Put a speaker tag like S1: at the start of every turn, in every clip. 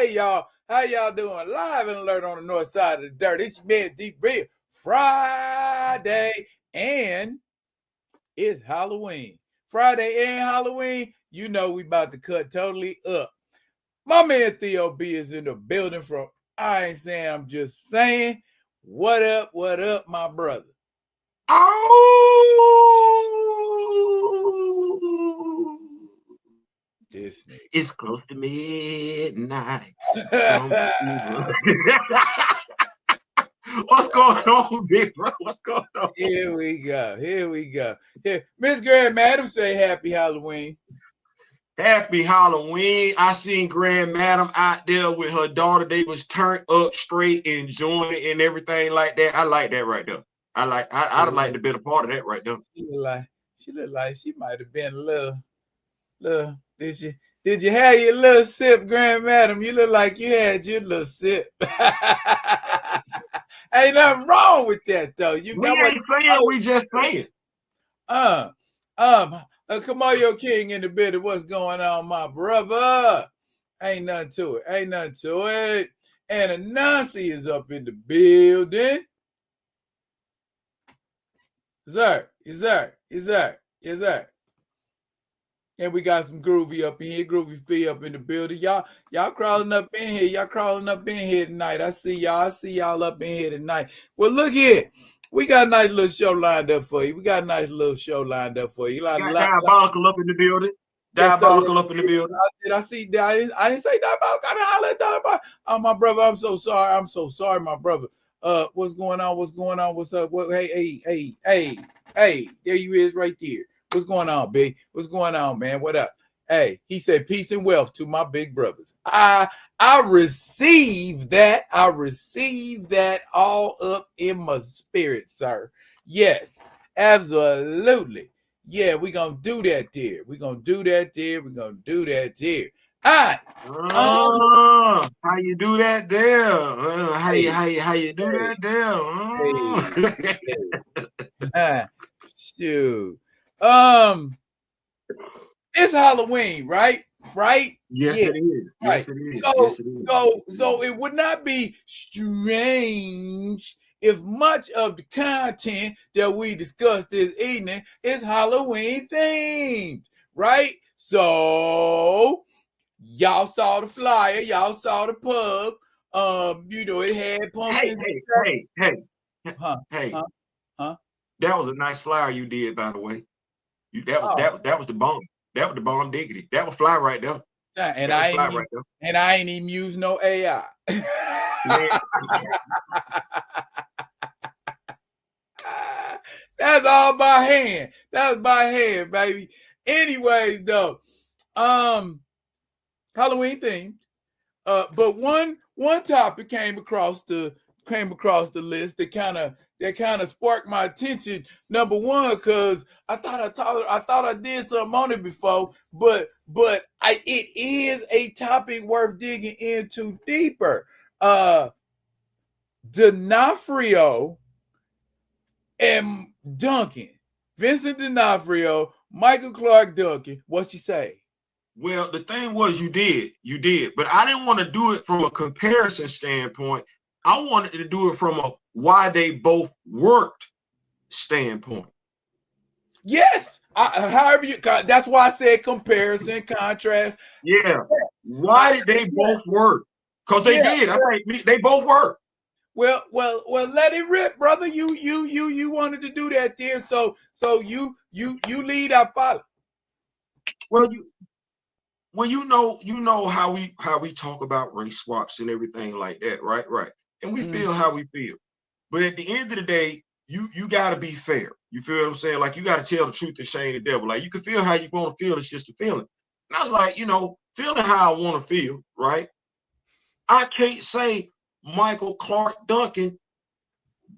S1: Hey, y'all. How y'all doing? Live and alert on the north side of the dirt. It's your man, Deep Real. Friday, and it's Halloween. Friday and Halloween, you know we about to cut totally up. My man Theo B is in the building from I Ain't Saying, I'm Just Saying. What up, my brother?
S2: Oh, it's close to midnight. What's going on, big bro? What's going on?
S1: Here we go. Here, Miss Grand Madam say happy Halloween.
S2: Happy Halloween. I seen Grand Madam out there with her daughter. They was turned up straight, enjoying it and everything like that. I like that right there. I'd like to be a part of that right there.
S1: She looked like she might have been a little. Did you have your little sip, Grand Madam? You look like you had your little sip. Ain't nothing wrong with that though.
S2: We ain't saying, we just saying.
S1: Kamayo King in the building. What's going on, my brother? Ain't nothing to it. And Anansi is up in the building. Is that? And we got some Groovy up in here. Groovy Fee up in the building. Y'all crawling up in here. Tonight. I see y'all up in here tonight. Well, look here. We got a nice little show lined up for you.
S2: Diabolical up in the building.
S1: Did I see that? I didn't say diabolical. I didn't holler at diabolical. Oh, my brother, I'm so sorry, my brother. What's going on? What's up? Hey, there you is right there. What's going on, big? What's going on, man? What up? Hey, he said peace and wealth to my big brothers. I receive that. All up in my spirit, sir. Yes, absolutely. Yeah, we're gonna do that there. All right.
S2: How you do that there? How you do that there?
S1: Shoot. It's Halloween, right?
S2: Yes, yeah. It is. Yes, it is.
S1: So it would not be strange if much of the content that we discussed this evening is Halloween themed, right? So y'all saw the flyer, y'all saw the pub. It had pumpkins.
S2: Hey. That was a nice flyer you did, by the way. That was the bomb. That was the bomb diggity. That was fly right there.
S1: And I ain't even used no AI. That's all by hand. That's by hand, baby. Anyways, though, Halloween themed. But one topic came across the list that kind of sparked my attention. Number one, because I thought I did something on it before, but it is a topic worth digging into deeper. D'Onofrio and Duncan, Vincent D'Onofrio, Michael Clark Duncan. What you say?
S2: Well, the thing was, you did, but I didn't want to do it from a comparison standpoint. I wanted to do it from a why they both worked standpoint.
S1: Yes, that's why I said comparison, contrast.
S2: Yeah, why did they both work? Because they did. I think they both worked.
S1: Well, let it rip, brother. You wanted to do that there, so you lead, I follow.
S2: Well, you know how we talk about race swaps and everything like that, right? And we feel how we feel. But at the end of the day, you got to be fair. You feel what I'm saying? Like, you got to tell the truth and shame the devil. Like, you can feel how you want to feel. It's just a feeling. And I was like, feeling how I want to feel, right? I can't say Michael Clark Duncan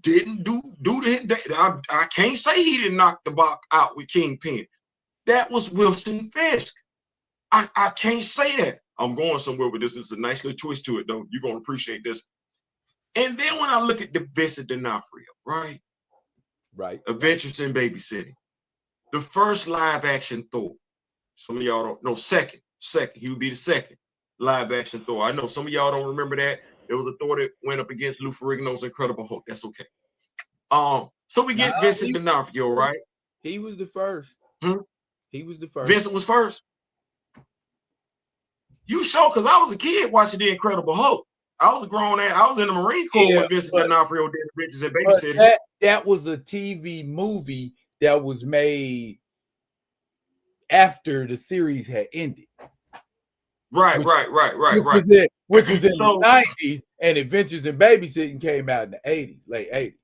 S2: didn't do that. I can't say he didn't knock the box out with Kingpin. That was Wilson Fisk. I can't say that. I'm going somewhere with this. It's a nice little twist to it, though. You're going to appreciate this. And then when I look at the Vincent D'Onofrio, right? Adventures in Babysitting. The first live action Thor. Some of y'all don't know. Second. He would be the second. live action Thor. I know some of y'all don't remember that. There was a Thor that went up against Lou Ferrigno's Incredible Hulk. That's okay. So we get Vincent D'Onofrio, right?
S1: He was the first. He was the first.
S2: Vincent was first. You sure? Because I was a kid watching The Incredible Hulk. I was a grown ass. I was in the Marine Corps with Vincent D'Onofrio, Danny Richards, and babysitting.
S1: That was a TV movie that was made after the series had ended.
S2: Right.
S1: Which was in the 90s, and Adventures in Babysitting came out in the 80s, late 80s.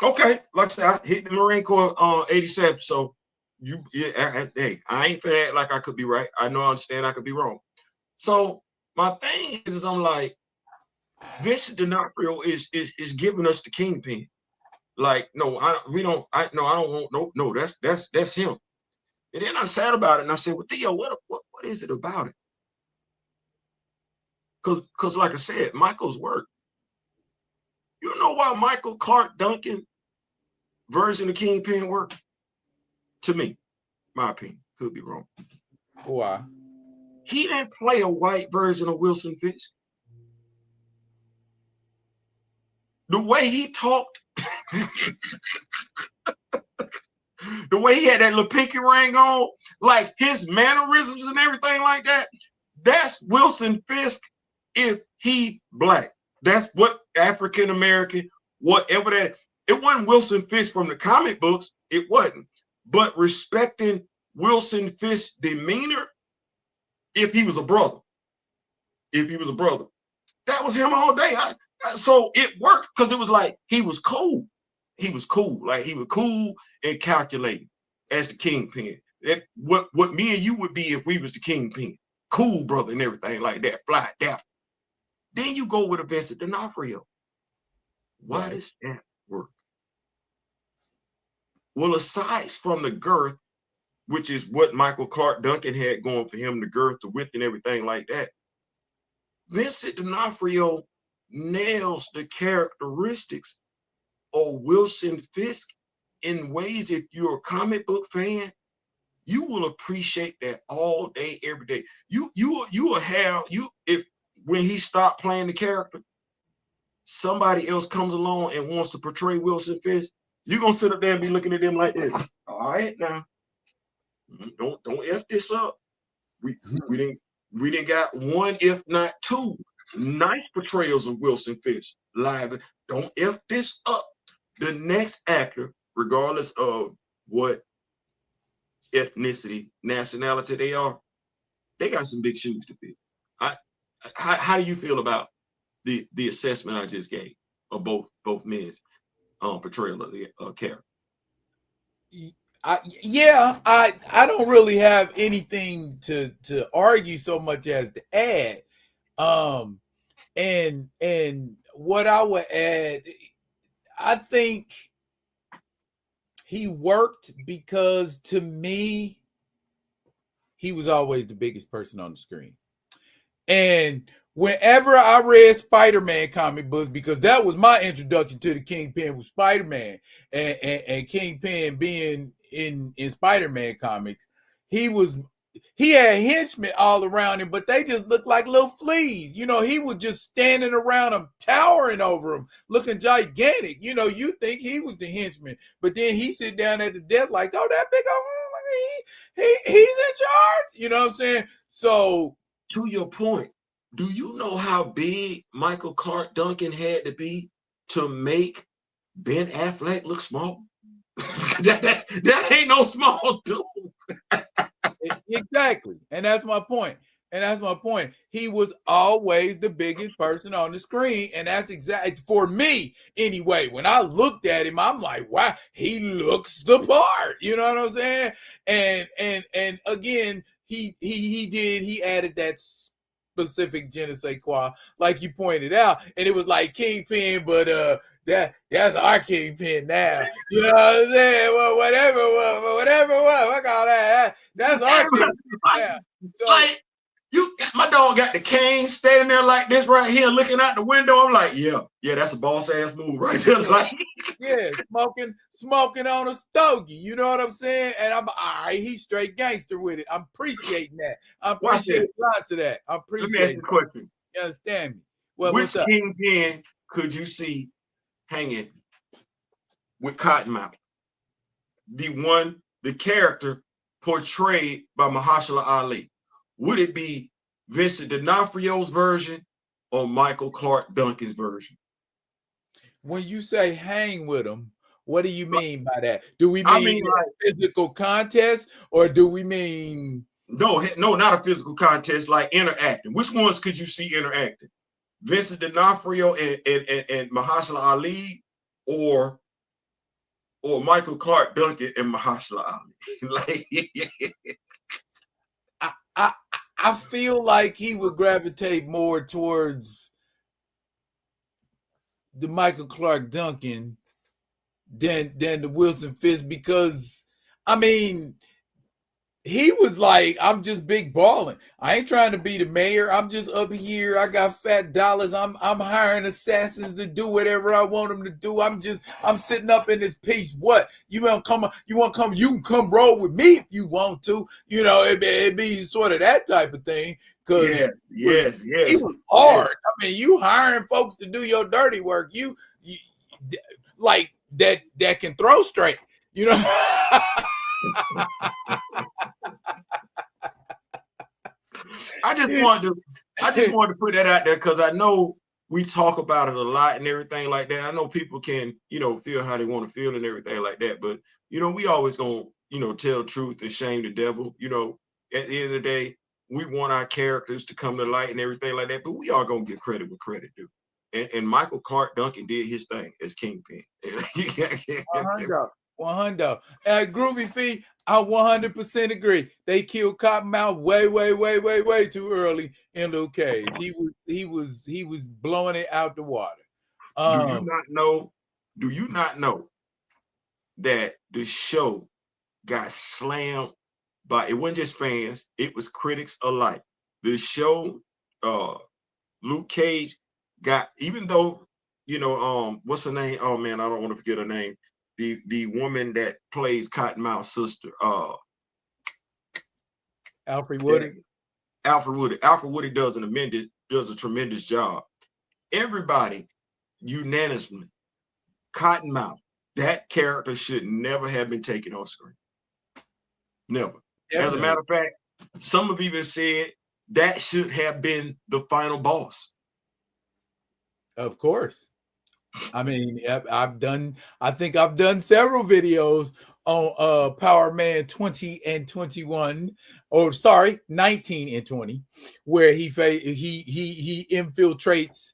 S2: Okay, like I said, I hit the Marine Corps 87. So hey, I ain't for that. Like I could be right. I know, I understand. I could be wrong. So my thing is I'm like, Vincent D'Onofrio is giving us the kingpin. Like, no, I don't want no. That's him. And then I sat about it and I said, well, Theo, what is it about it? Because like I said, Michael's work. You know why Michael Clark Duncan version of Kingpin worked? To me, my opinion, could be wrong.
S1: Why?
S2: He didn't play a white version of Wilson Fisk. The way he talked, the way he had that little pinky ring on, like his mannerisms and everything like that, that's Wilson Fisk if he black. That's what African American, whatever that. It wasn't Wilson Fisk from the comic books. It wasn't. But respecting Wilson Fisk's demeanor, if he was a brother. If he was a brother. That was him all day. So it worked because it was like he was cool. He was cool. Like he was cool and calculating as the kingpin. What me and you would be if we was the kingpin. Cool brother and everything like that. Fly down. Then you go with a Vincent D'Onofrio. Why does that work? Well, aside from the girth, which is what Michael Clark Duncan had going for him, the girth, the width, and everything like that, Vincent D'Onofrio nails the characteristics of Wilson Fisk in ways, if you're a comic book fan, you will appreciate that all day, every day. You will have, if when he stopped playing the character, somebody else comes along and wants to portray Wilson Fisk, you're gonna sit up there and be looking at them like this. All right, now, don't F this up. We didn't got one, if not two, nice portrayals of Wilson Fisk live. Don't F this up. The next actor, regardless of what ethnicity, nationality they are, they got some big shoes to fill. How do you feel about the assessment I just gave of both men's portrayal of the character?
S1: I don't really have anything to argue so much as to add. And what I would add, I think he worked because, to me, he was always the biggest person on the screen. And whenever I read Spider-Man comic books, because that was my introduction to the Kingpin, was Spider-Man, and Kingpin being in Spider-Man comics, he had henchmen all around him, but they just looked like little fleas. You know, he was just standing around him, towering over him, looking gigantic. You know, you think he was the henchman, but then he sit down at the desk like, oh, that big old, he's in charge. You know what I'm saying? So,
S2: to your point, do you know how big Michael Clark Duncan had to be to make Ben Affleck look small? that ain't no small dude.
S1: Exactly. And that's my point. He was always the biggest person on the screen. And that's exactly, for me anyway, when I looked at him, I'm like, wow, he looks the part. You know what I'm saying? And again, he added that specific je ne sais quoi, like you pointed out, and it was like Kingpin, but that's our Kingpin now. You know what I'm saying? Well, whatever, I call that. That's our Kingpin now. So,
S2: like, my dog got the cane standing there like this right here, looking out the window. I'm like, yeah, that's a boss ass move right there. Like,
S1: Yeah, smoking on a stogie. You know what I'm saying? And I'm all right. He's straight gangster with it. I'm appreciating that. I appreciate lots of that. I
S2: appreciate. Let me ask you a question.
S1: You understand me? Well,
S2: which kingpin could you see hanging with Cottonmouth? The character portrayed by Mahershala Ali. Would it be Vincent D'Onofrio's version or Michael Clark Duncan's version?
S1: When you say hang with him, what do you mean by that? Do we mean like physical contest, or do we mean
S2: no, not a physical contest, like interacting? Which ones could you see interacting? Vincent D'Onofrio and Mahershala Ali, or Michael Clark Duncan and Mahershala Ali? Like,
S1: I feel like he would gravitate more towards the Michael Clark Duncan than the Wilson Fisk, because I mean, he was like, I'm just big balling. I ain't trying to be the mayor. I'm just up here. I got fat dollars. I'm hiring assassins to do whatever I want them to do. I'm sitting up in this piece. What? You want to come? You can come roll with me if you want to. You know, it be sort of that type of thing. Cause
S2: yes.
S1: It was hard. I mean, you hiring folks to do your dirty work. You like that can throw straight. You know.
S2: I just wanted to put that out there because I know we talk about it a lot and everything like that. I know people can, feel how they want to feel and everything like that. But, we always gonna, tell the truth and shame the devil. At the end of the day, we want our characters to come to light and everything like that. But we are gonna give credit where credit due. And Michael Clark Duncan did his thing as Kingpin.
S1: 100. Groovy Fee, I 100% agree. They killed Cottonmouth way too early in Luke Cage. He was blowing it out the water.
S2: Do you not know that the show got slammed by, it wasn't just fans, it was critics alike. The show, Luke Cage got, even though, what's her name? Oh man, I don't want to forget her name. The woman that plays Cottonmouth's sister,
S1: Alfred Woody.
S2: Alfred Woody does a tremendous job. Everybody unanimously, Cottonmouth, that character should never have been taken off screen. Never. As a matter of fact, some have even said that should have been the final boss.
S1: Of course. I mean, I think I've done several videos on Power Man 20 and 21, or sorry, 19 and 20, where he infiltrates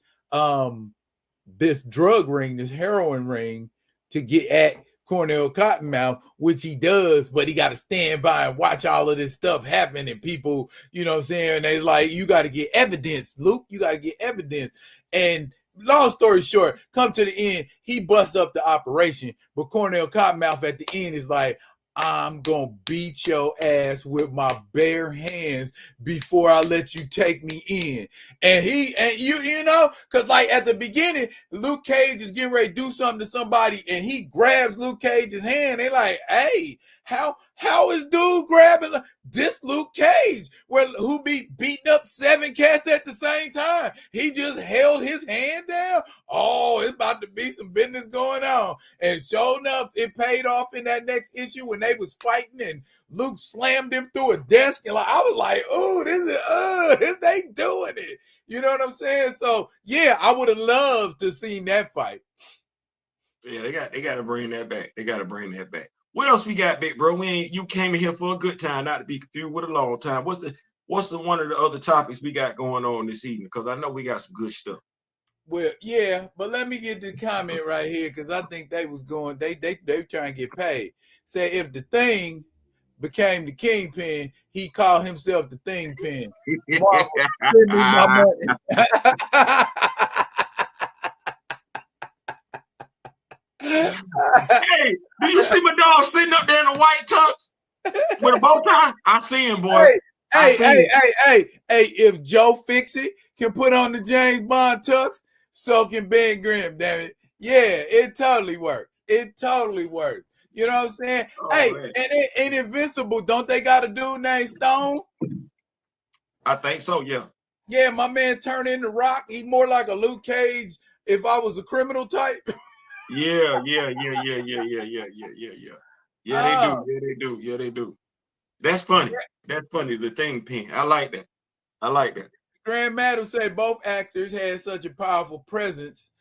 S1: this drug ring, this heroin ring, to get at Cornell Cottonmouth, which he does, but he got to stand by and watch all of this stuff happen, and people, you know what I'm saying, they like, you got to get evidence, Luke, you got to get evidence. And long story short, come to the end, he busts up the operation, but Cornell Cottonmouth at the end is like, I'm gonna beat your ass with my bare hands before I let you take me in. And you know, because like at the beginning, Luke Cage is getting ready to do something to somebody, and he grabs Luke Cage's hand. They're like, hey, how is dude grabbing this Luke Cage, who be beating up 7 cats at the same time? He just held his hand down. Oh, it's about to be some business going on. And sure enough, it paid off in that next issue when they was fighting and Luke slammed him through a desk. And I was like, oh, they doing it. You know what I'm saying? So yeah, I would have loved to seen that fight.
S2: Yeah, they got to bring that back. They got to bring that back. What else we got, big bro? You came in here for a good time, not to be confused with a long time. What's the one of the other topics we got going on this evening? Because I know we got some good stuff.
S1: Well, yeah, but let me get the comment right here, because I think they was going, they trying to get paid. Say if the Thing became the Kingpin, he called himself the Thingpin. Give me my money.
S2: Hey, did you see my dog sitting up there in a white tux with a bow tie? I see him, boy.
S1: Hey, if Joe Fix-It can put on the James Bond tux, so can Ben Grimm, damn it. Yeah, it totally works. It totally works. You know what I'm saying?
S2: Oh,
S1: Hey,
S2: man.
S1: and Invincible, don't they got a dude named Stone?
S2: I think so, yeah.
S1: Yeah, my man turned into Rock. He's more like a Luke Cage if I was a criminal type.
S2: Yeah. Yeah, they do.
S1: Oh,
S2: Yeah, they do. That's funny. That's funny. The thing pin. I like that.
S1: Grand Madam said both actors had such a powerful presence,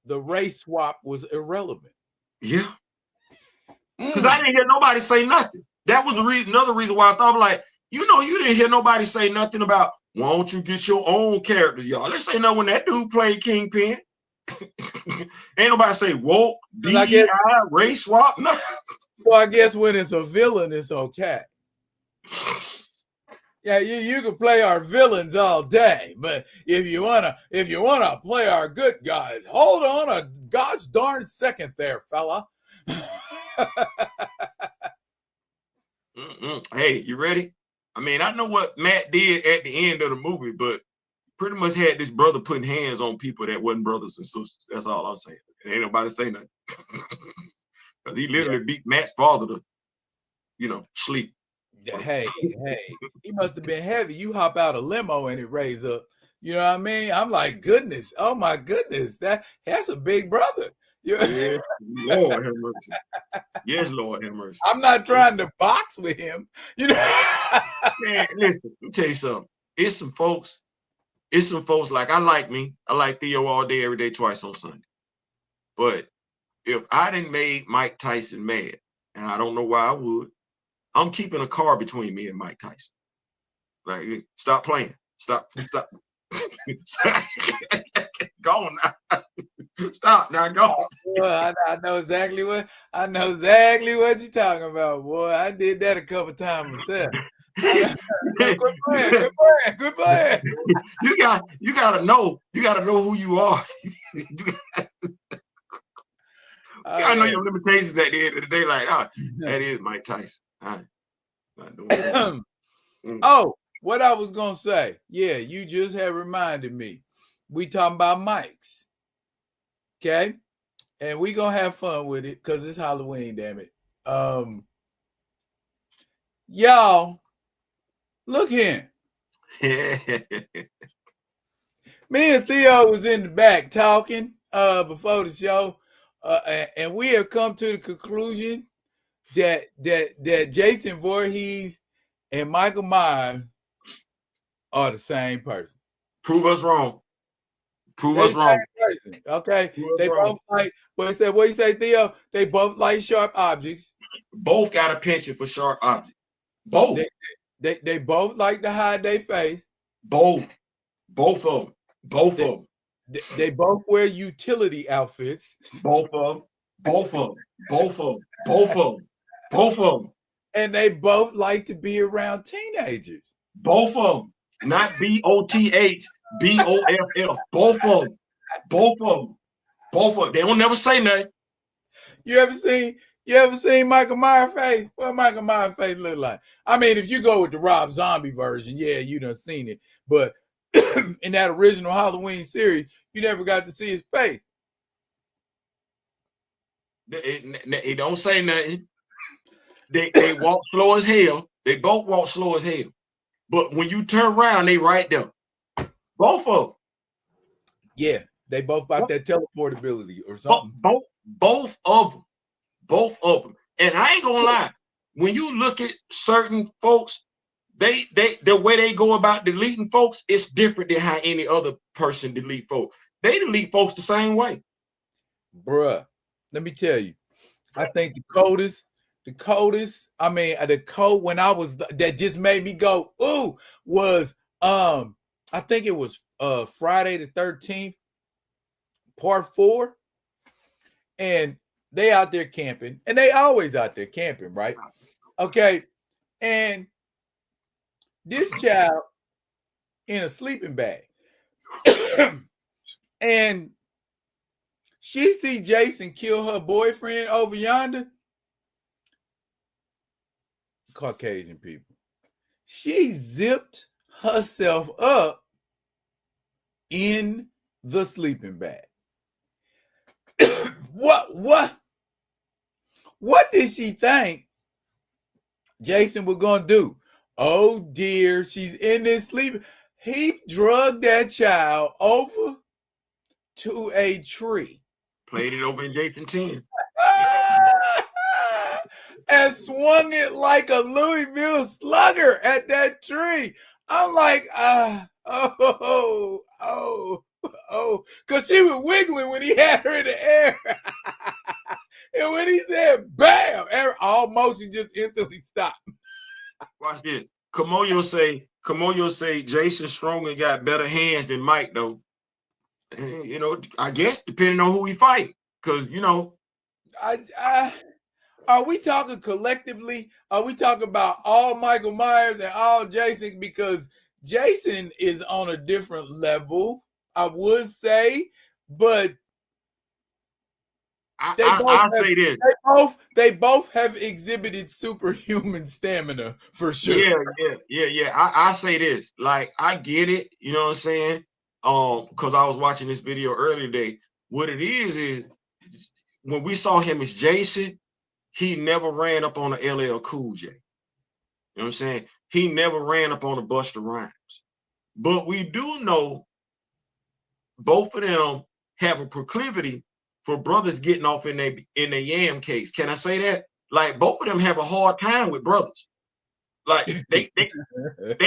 S1: the race swap was irrelevant.
S2: Yeah. Because I didn't hear nobody say nothing. That was the reason. Another reason why I thought, like, you didn't hear nobody say nothing about, why don't you get your own character, y'all? Let's say no when that dude played Kingpin. Ain't nobody say woke, DEI, race swap. No.
S1: So I guess when it's a villain, it's okay. Yeah, you can play our villains all day, but if you wanna play our good guys, hold on a gosh darn second there, fella.
S2: Hey, you ready? I mean, I know what Matt did at the end of the movie, but pretty much had this brother putting hands on people that wasn't brothers and sisters. That's all I'm saying. Ain't nobody say nothing. Because he literally beat Matt's father to, sleep.
S1: Hey, he must have been heavy. You hop out a limo and it raise up. You know what I mean? I'm like, goodness, oh my goodness, that's a big brother.
S2: Yeah, Lord have mercy. Yes, Lord have mercy.
S1: I'm not trying to box with him.
S2: Man, listen, let me tell you something. It's some folks like I like Theo all day, every day, twice on Sunday. But if I didn't made Mike Tyson mad, and I don't know why I would, I'm keeping a car between me and Mike Tyson. Like, stop playing. Stop. Go now. Stop now. Go.
S1: Boy, I know exactly what you're talking about, boy. I did that a couple times myself. Good plan.
S2: You gotta know who you are. You gotta know your limitations at the end of the day. Like, that is Mike Tyson. Not doing that.
S1: Oh, what I was gonna say. Yeah, you just have reminded me. We talking about mics. Okay? And we gonna have fun with it because it's Halloween, damn it. Y'all, look here. Me and Theo was in the back talking before the show, and we have come to the conclusion that Jason Voorhees and Michael Myers are the same person.
S2: Prove us wrong. Prove us wrong.
S1: Person, okay, they both like. What you say, Theo? They both like sharp objects.
S2: Both got a penchant for sharp objects. Both.
S1: They both like to hide their face.
S2: Both of them.
S1: They both wear utility outfits.
S2: Both of them.
S1: And they both like to be around teenagers.
S2: Both of them. Not BOTH, BOFF. Both of them. They don't never say nothing.
S1: You ever seen Michael Myers' face? What Michael Myers' face look like? I mean, if you go with the Rob Zombie version, yeah, you done seen it. But in that original Halloween series, you never got to see his face.
S2: They don't say nothing. They walk slow as hell. They both walk slow as hell. But when you turn around, they right there. Both of them.
S1: Yeah, they both got that teleportability or something.
S2: Both of them. And I ain't gonna lie. When you look at certain folks, they the way they go about deleting folks, it's different than how any other person delete folks. They delete folks the same way.
S1: Bruh, let me tell you. I think the coldest, I mean, the code when I was that just made me go, ooh, was I think it was Friday the 13th, part 4. And they out there camping, and they always out there camping, right? Okay. And this child in a sleeping bag. And she see Jason kill her boyfriend over yonder. Caucasian people. She zipped herself up in the sleeping bag. What did she think Jason was gonna do? Oh dear, she's in this sleep. He drugged that child over to a tree.
S2: Played it over in Jason 10.
S1: And swung it like a Louisville slugger at that tree. I'm like, because she was wiggling when he had her in the air. And when he said bam, all motion just instantly stopped.
S2: Watch this. Kamoyo say Jason Stronger got better hands than Mike, though. You know, I guess depending on who he fight. Because, you know.
S1: Are we talking collectively? Are we talking about all Michael Myers and all Jason? Because Jason is on a different level, I would say, but they both have exhibited superhuman stamina for sure.
S2: Yeah. I say this, like, I get it, you know what I'm saying? Because I was watching this video earlier today. What it is when we saw him as Jason, he never ran up on a LL Cool J. You know what I'm saying? He never ran up on a Busta Rhymes. But we do know both of them have a proclivity for brothers getting off in their yam case. Can I say that? Like, both of them have a hard time with brothers. Like, they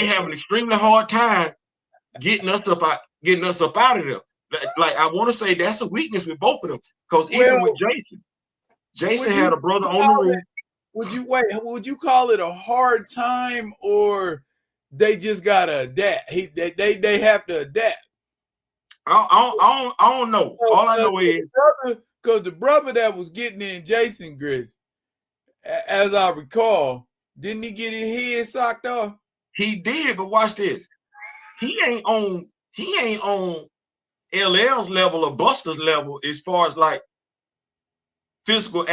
S2: have an extremely hard time getting us up out of there. Like, I want to say that's a weakness with both of them. Because even with Jason had a brother on the roof.
S1: Would you call it a hard time, or they just gotta adapt? They have to adapt.
S2: I don't know. All I know is
S1: because the brother that was getting in Jason Gris, as I recall, didn't he get his head socked off?
S2: He did, but watch this. He ain't on LL's level or Buster's level as far as like physical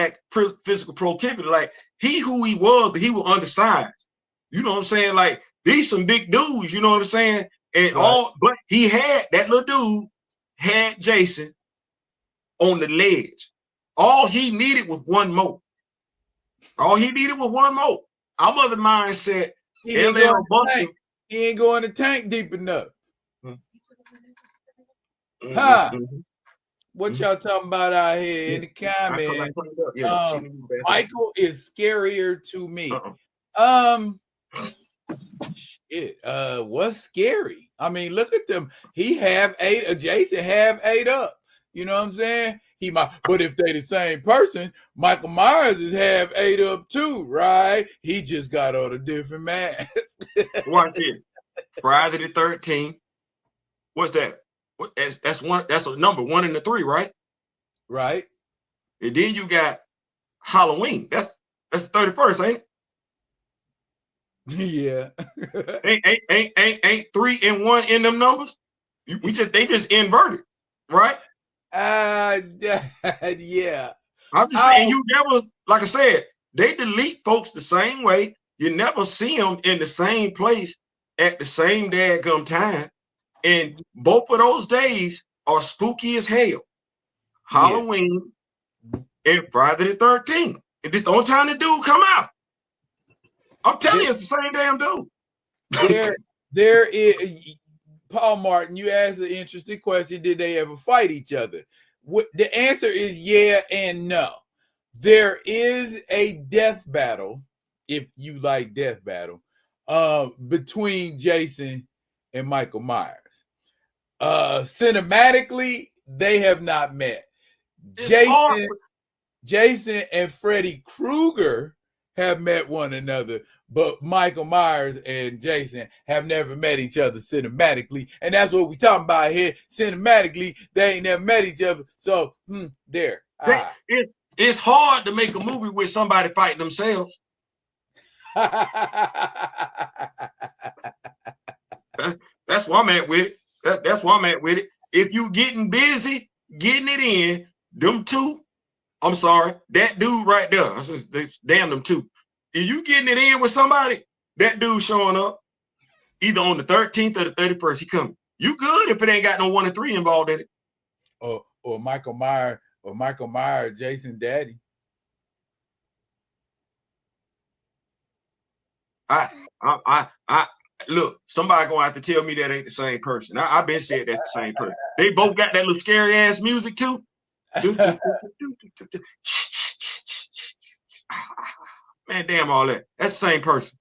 S2: proclivity. Like, he who he was, but he was undersized. You know what I'm saying? Like, these some big dudes, you know what I'm saying? And but he had that little dude had Jason on the ledge. All he needed was one more. Our mother mind said
S1: he ain't going to tank deep enough. What y'all talking about out here in the comments? Michael is scarier to me. What's scary? I mean, look at them. He have 8. Jason have 8 up. You know what I'm saying? He might, but if they the same person, Michael Myers is have 8 up too, right? He just got on a different mask.
S2: Watch this. Friday the 13th. What's that? That's one. That's a number 1 and the 3, right?
S1: Right.
S2: And then you got Halloween. That's the 31st, ain't it?
S1: Yeah.
S2: ain't 3 and 1 in them numbers? They just inverted, right?
S1: Yeah.
S2: I'm just saying, you never, like I said, they delete folks the same way. You never see them in the same place at the same daggum time. And both of those days are spooky as hell. Halloween and Friday the 13th. If it's the only time the dude come out. I'm telling you, it's the same damn dude.
S1: There is, Paul Martin, you asked an interesting question. Did they ever fight each other? The answer is yeah and no. There is a death battle, if you like death battle, between Jason and Michael Myers. Cinematically, they have not met. Jason and Freddy Krueger have met one another, but Michael Myers and Jason have never met each other cinematically. And that's what we're talking about here. Cinematically, they ain't never met each other. So, there.
S2: It's hard to make a movie with somebody fighting themselves. That's where I'm at with it. That's where I'm at with it. If you getting busy, getting it in, them two, I'm sorry, that dude right there, damn them two. If you getting it in with somebody, that dude showing up either on the 13th or the 31st, he coming. You good if it ain't got no 1 and 3 involved in it.
S1: Or Michael Myers or Michael Myers, Jason Daddy.
S2: I look, somebody gonna have to tell me that ain't the same person. I've been said that's the same person. They both got that little scary ass music too. Man, damn all that. That's the same person.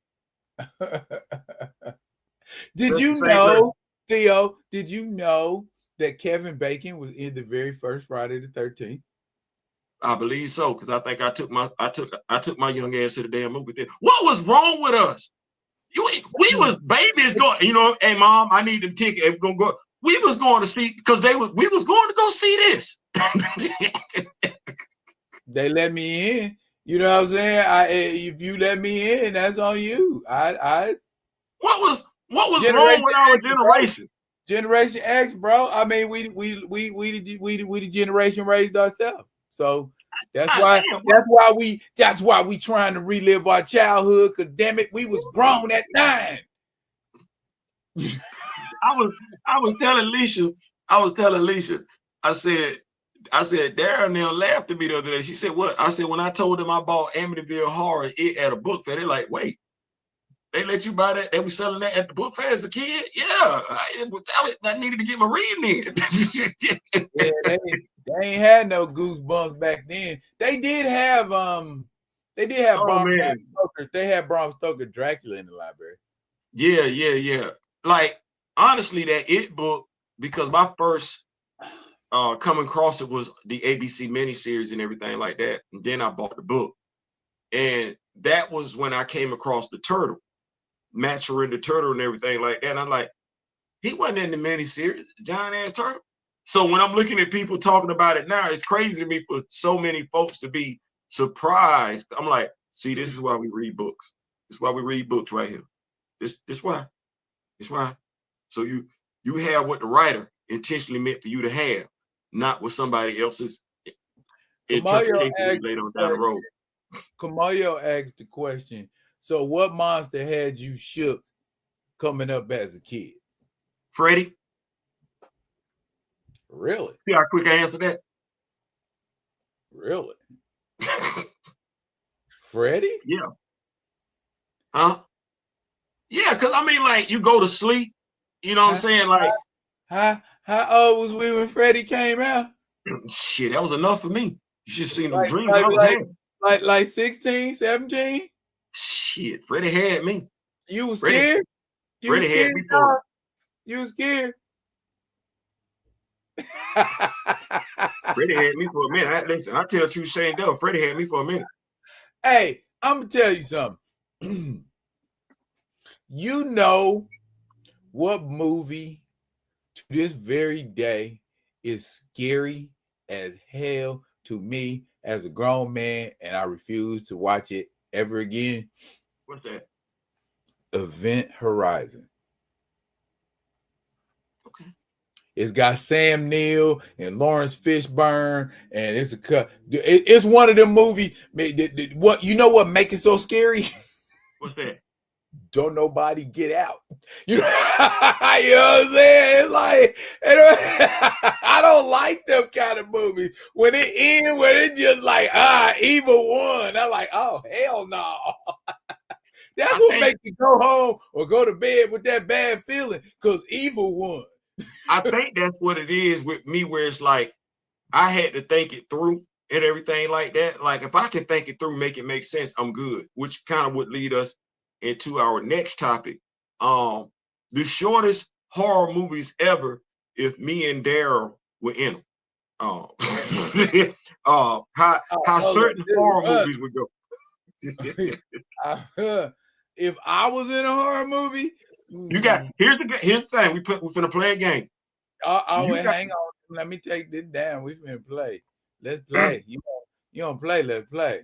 S1: Did you know, Theo? Did you know that Kevin Bacon was in the very first Friday the 13th?
S2: I believe so, because I think I took my young ass to the damn movie theater. What was wrong with us? We was babies going, you know, hey mom, I need the ticket. We're gonna go. We was going to see because we was going to go see this.
S1: They let me in. You know what I'm saying? If you let me in, that's on you.
S2: What was wrong with our generation?
S1: Bro. Generation X, bro. I mean, we the generation raised ourselves. So that's why we trying to relive our childhood. Cause damn it, we was grown at 9.
S2: I was telling Alicia, I said, Darren now laughed at me the other day. She said, what? I said, when I told them I bought Amityville Horror at a book fair, they're like, wait, they let you buy that? They were selling that at the book fair as a kid? Yeah. I needed to get my reading in.
S1: Yeah, they ain't had no Goosebumps back then. They did have Bram Stoker. They had Bram Stoker Dracula in the library.
S2: Yeah. Like, honestly, that It book, because my first coming across it was the ABC miniseries and everything like that. And then I bought the book. And that was when I came across the turtle, Maturin the turtle and everything like that. And I'm like, he wasn't in the miniseries, giant ass turtle. So when I'm looking at people talking about it now, it's crazy to me for so many folks to be surprised. I'm like, see, this is why we read books. This is why we read books right here. This why. It's why. So you have what the writer intentionally meant for you to have, not what somebody else's interpretation later on down the road.
S1: Kamayo asked the question, so what monster had you shook coming up as a kid?
S2: Freddy.
S1: Really?
S2: See how quick I answer that?
S1: Really? Freddy?
S2: Yeah. Huh? Yeah, because I mean, like, you go to sleep, you know what I'm saying? Like,
S1: how old was we when Freddy came out?
S2: Shit, that was enough for me. You should have seen them dreams I was having.
S1: Like 16, 17?
S2: Shit, Freddy had me.
S1: You was scared?
S2: Freddy had me for it.
S1: You was scared?
S2: Freddy had me for a minute. Listen, I tell you, Shane Dell, Freddy had me for a minute.
S1: Hey, I'm gonna tell you something. You know what movie to this very day is scary as hell to me as a grown man, and I refuse to watch it ever again?
S2: What's that?
S1: Event Horizon.
S2: Okay.
S1: It's got Sam Neill and Lawrence Fishburne, and it's it's one of them movies. What you know? What make it so scary?
S2: What's that?
S1: Don't nobody get out. You know, you know what I'm saying? It's like I don't like them kind of movies. When it ends, when it just like evil won. I'm like, oh hell no. That's what makes you go home or go to bed with that bad feeling, because evil won.
S2: I think that's what it is with me, where it's like I had to think it through and everything like that. Like, if I can think it through, make it make sense, I'm good. Which kind of would lead us into our next topic. The shortest horror movies ever, if me and Daryl were in them. How certain horror movies would go.
S1: If I was in a horror movie,
S2: here's the thing. We're finna play a game.
S1: Hang on. Let me take this down. We finna play. Let's play. You don't play. Let's play.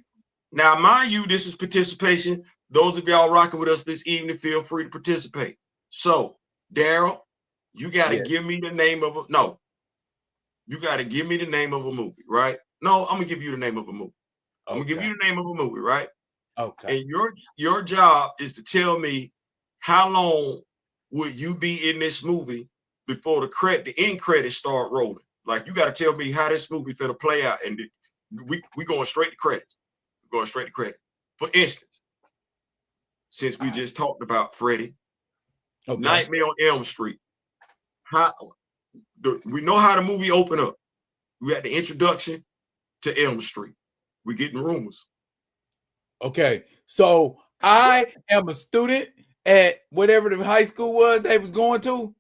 S2: Now, mind you, this is participation. Those of y'all rocking with us this evening, feel free to participate. So, Daryl, you got to give me the name of you got to give me the name of a movie, right? No, I'm gonna give you the name of a movie. I'm gonna give you the name of a movie, right?
S1: Okay.
S2: And your job is to tell me how long would you be in this movie before the end credits start rolling. Like, you got to tell me how this movie finna play out, and we going straight to credits. We're going straight to credit. For instance, since we just talked about Freddy, Nightmare on Elm Street. We know how the movie opened up. We had the introduction to Elm Street. We're getting rumors.
S1: Okay, so I am a student at whatever the high school was they was going to,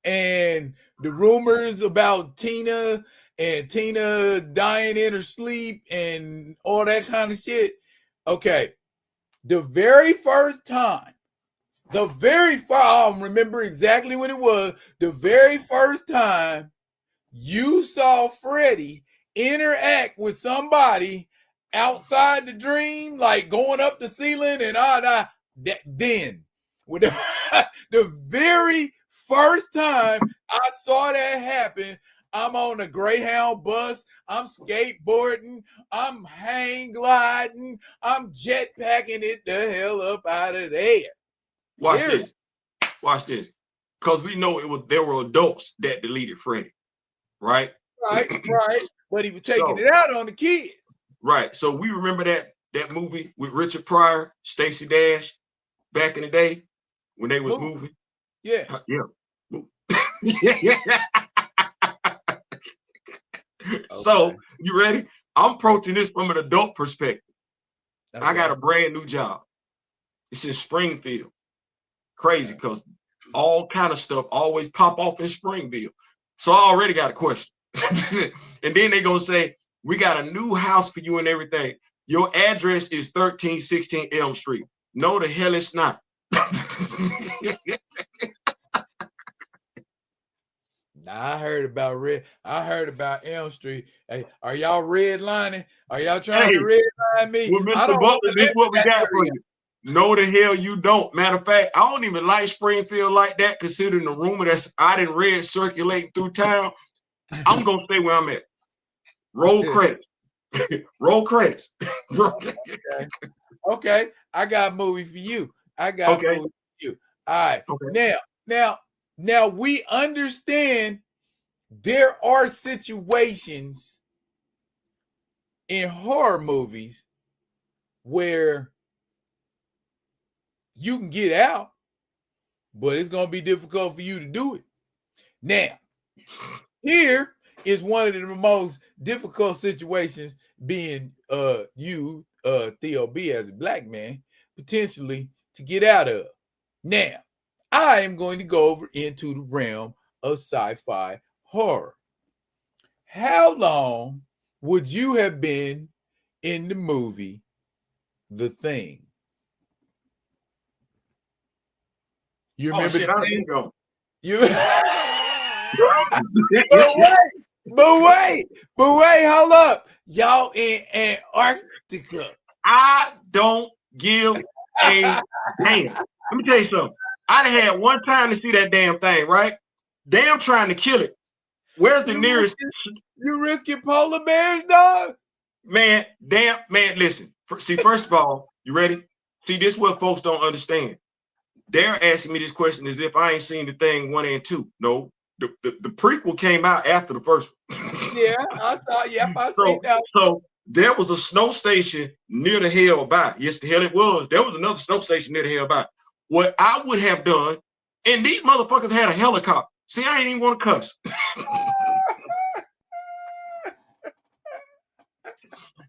S1: and the rumors about Tina dying in her sleep and all that kind of shit. Okay, the very first time, I don't remember exactly when it was, the very first time you saw Freddy interact with somebody outside the dream, like going up the ceiling and then with the very first time I saw that happen, I'm on a Greyhound bus, I'm skateboarding, I'm hang gliding, I'm jetpacking it the hell up out of there.
S2: Watch this. Because we know there were adults that deleted Freddy, right?
S1: Right. But he was taking it out on the kids.
S2: Right. So we remember that movie with Richard Pryor, Stacey Dash, back in the day when they was moving.
S1: Yeah.
S2: Yeah. Okay. So you ready? I'm approaching this from an adult perspective. Okay. I got a brand new job. It's in Springfield. Crazy, because all kind of stuff always pop off in Springfield. So I already got a question. And then they gonna say, we got a new house for you and everything. Your address is 1316 Elm Street. No, the hell it's not.
S1: I heard about Elm Street. Hey, are y'all redlining? Are y'all trying to redline me?
S2: Well, Mr. Butler, this is what we got for you. No, the hell you don't. Matter of fact, I don't even like Springfield like that, considering the rumor I didn't read circulating through town. I'm gonna stay where I'm at. Roll credits. Roll credits.
S1: Okay. I got a movie for you. All right. Okay. Now we understand there are situations in horror movies where you can get out, but it's going to be difficult for you to do it. Now, here is one of the most difficult situations, being you, Theo B, as a black man, potentially to get out of. Now, I am going to go over into the realm of sci-fi horror. How long would you have been in the movie The Thing? You remember
S2: The Thing?
S1: But wait, hold up. Y'all in Antarctica.
S2: I don't give a damn. Let me tell you something. I done had one time to see that damn thing, right? Damn trying to kill it. Where's the nearest?
S1: You risking polar bears, dog?
S2: Man, listen. See, first of all, you ready? See, this is what folks don't understand. They're asking me this question as if I ain't seen The Thing 1 and 2. No, the prequel came out after the first one.
S1: Yeah, I saw. Yep, I seen that.
S2: So there was a snow station near the hell by. Yes, the hell it was. There was another snow station near the hell by. What I would have done, and these motherfuckers had a helicopter. See, I ain't even want to cuss.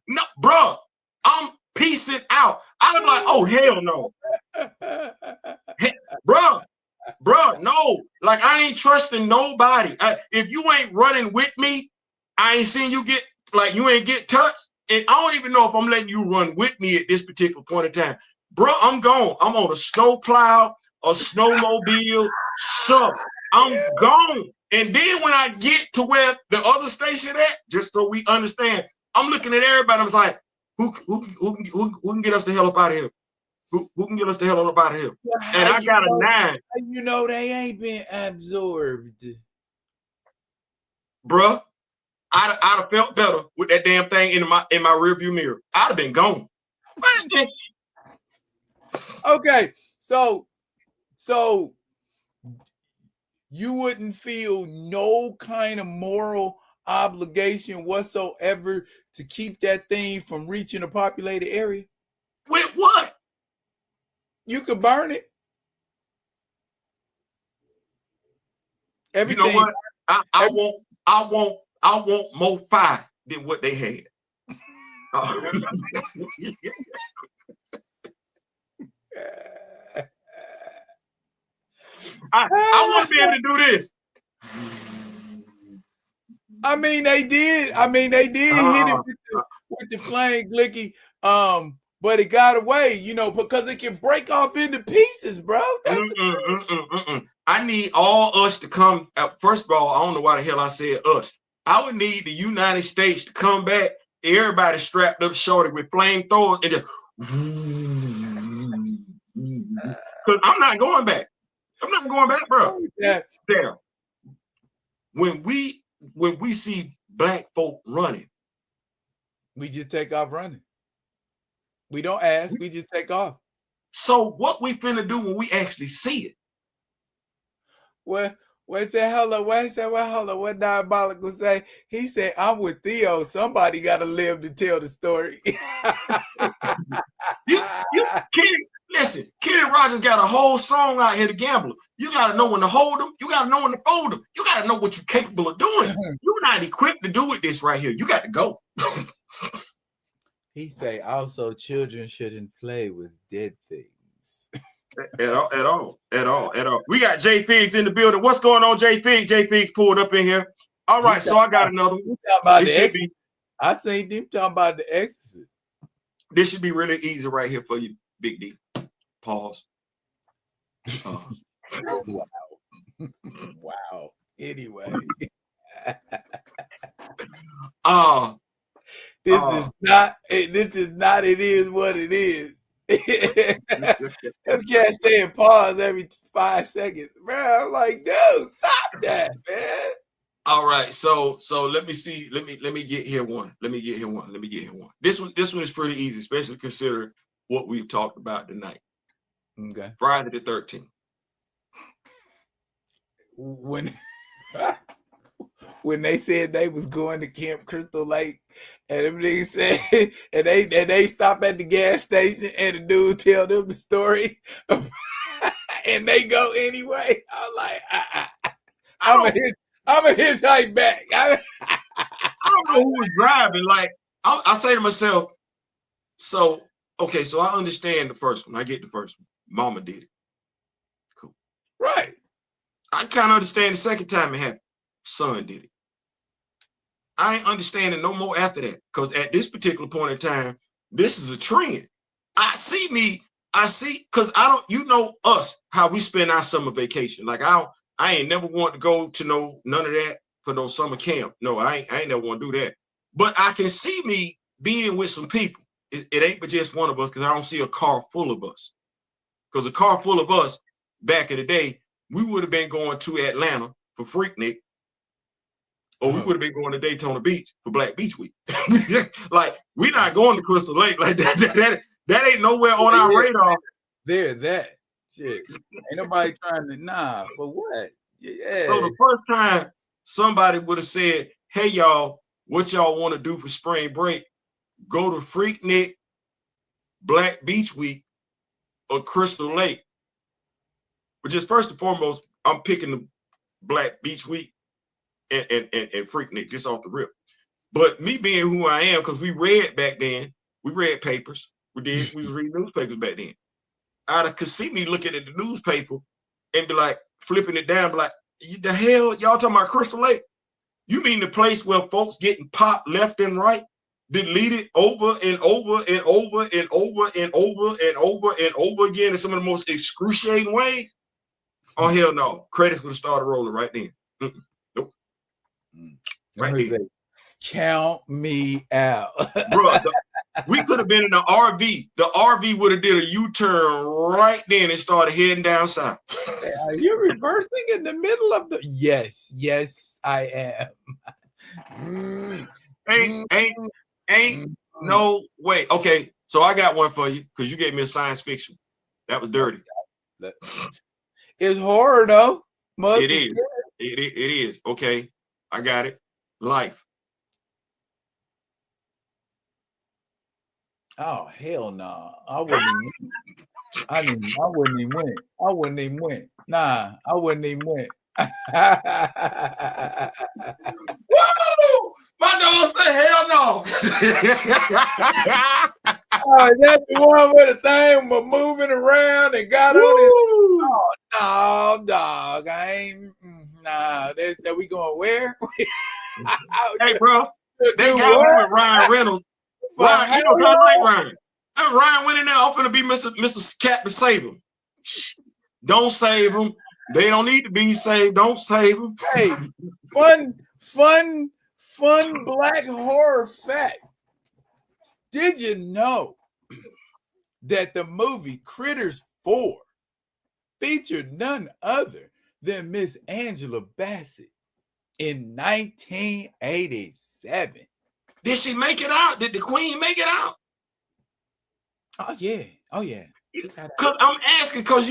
S2: No, bro, I'm peacing out. I'm like, oh, hell no. Hey, bro, no. Like, I ain't trusting nobody. If you ain't running with me, I ain't seen you get, like, you ain't get touched. And I don't even know if I'm letting you run with me at this particular point in time. Bro, I'm gone. I'm on a snow plow, a snowmobile, stuff. I'm gone. And then when I get to where the other station at, just so we understand, I'm looking at everybody. I was like, who can get us the hell up out of here? Who can get us the hell up out of here? And I got a 9.
S1: You know they ain't been absorbed.
S2: Bruh, I'd have felt better with that damn thing in my rearview mirror. I'd have been gone.
S1: Okay, so you wouldn't feel no kind of moral obligation whatsoever to keep that thing from reaching a populated area?
S2: With what?
S1: You could burn it.
S2: You know
S1: Everything.
S2: what? I want more fire than what they had. I want to be able to do this.
S1: I mean, they did. Hit it with the flame glicky. But it got away, because it can break off into pieces, bro.
S2: I need all us to come. First of all, I don't know why the hell I said us. I would need the United States to come back. Everybody strapped up shorty with flamethrowers and just. Because I'm not going back. I'm not going back, bro.
S1: Yeah.
S2: Damn. When we see black folk running,
S1: we just take off running. We don't ask, we just take off.
S2: So what we finna do when we actually see it?
S1: What Diabolical say? He said, I'm with Theo. Somebody got to live to tell the story.
S2: Listen, Kenny Rogers got a whole song out here, The Gambler. You got to know when to hold them. You got to know when to fold them. You got to know what you're capable of doing. You're not equipped to do with this right here. You got to go.
S1: He say, also, children shouldn't play with dead things.
S2: At all. We got J Figs in the building. What's going on, J Figs? J Figs pulled up in here. All right, so I got another one.
S1: I seen them talking about The Exorcist.
S2: This should be really easy right here for you, Big D. Pause.
S1: Wow. Anyway. This is not it is what it is. Them cats saying pause every 5 seconds. Bro, I'm like, dude, stop that, man.
S2: All right, so let me see. Let me get here one. This one is pretty easy, especially considering what we've talked about tonight.
S1: Okay.
S2: Friday the 13th.
S1: When they said they was going to Camp Crystal Lake, and everything said, and they stop at the gas station, and the dude tell them the story, and they go anyway. I'm like, I'm a hitchhike back.
S2: I don't know who was driving. Like, I say to myself, so I understand the first one. I get the first one. Mama did it. Cool.
S1: Right.
S2: I kind of understand the second time it happened. Son did it. I ain't understanding no more after that, because at this particular point in time, this is a trend. I see, because us, how we spend our summer vacation. Like, I ain't never want to go to none of that for no summer camp. No, I ain't never want to do that. But I can see me being with some people. It ain't but just one of us, because I don't see a car full of us. Because a car full of us back in the day, we would have been going to Atlanta for Freaknik, or we would have been going to Daytona Beach for Black Beach Week. Like, we're not going to Crystal Lake. Like, that ain't nowhere on our radar.
S1: That shit. Ain't nobody trying to, for what? Yeah.
S2: So the first time somebody would have said, hey, y'all, what y'all want to do for spring break? Go to Freaknik, Black Beach Week, or Crystal Lake. But just first and foremost, I'm picking the Black Beach Week and Freaknik, just off the rip. But me being who I am, because we read back then, we read papers. We was reading newspapers back then. I could see me looking at the newspaper and be like, flipping it down, be like, the hell y'all talking about Crystal Lake? You mean the place where folks getting popped left and right, deleted over and over and over and over and over and over and over again in some of the most excruciating ways? Oh, hell no. Credits would have started rolling right then. Nope.
S1: Right there. Count me out.
S2: Bro, we could have been in the RV. The RV would have did a U-turn right then and started heading down south.
S1: Are you reversing in the middle of the... Yes, I am.
S2: Ain't no way. Okay, so I got one for you, because you gave me a science fiction. That was dirty.
S1: It's horror, though.
S2: It is. It is. Okay. I got it. Life.
S1: Oh, hell no. Nah. I wouldn't even win. Nah, I wouldn't even win.
S2: Woo! My dog said hell no.
S1: Oh, that's the one where the thing was moving around and got on his. Oh, no, dog. I ain't. Nah, that we going where?
S2: Hey, bro. They got me with Ryan Reynolds. Ryan, you know, I like Ryan. Ryan went in there offering to be Mr. Captain Save him. Don't save him. They don't need to be saved. Don't save them.
S1: Hey, fun black horror fact. Did you know that the movie Critters 4 featured none other than Miss Angela Bassett in 1987?
S2: Did she make it out? Did the queen make it out?
S1: Oh yeah.
S2: Cause I'm asking because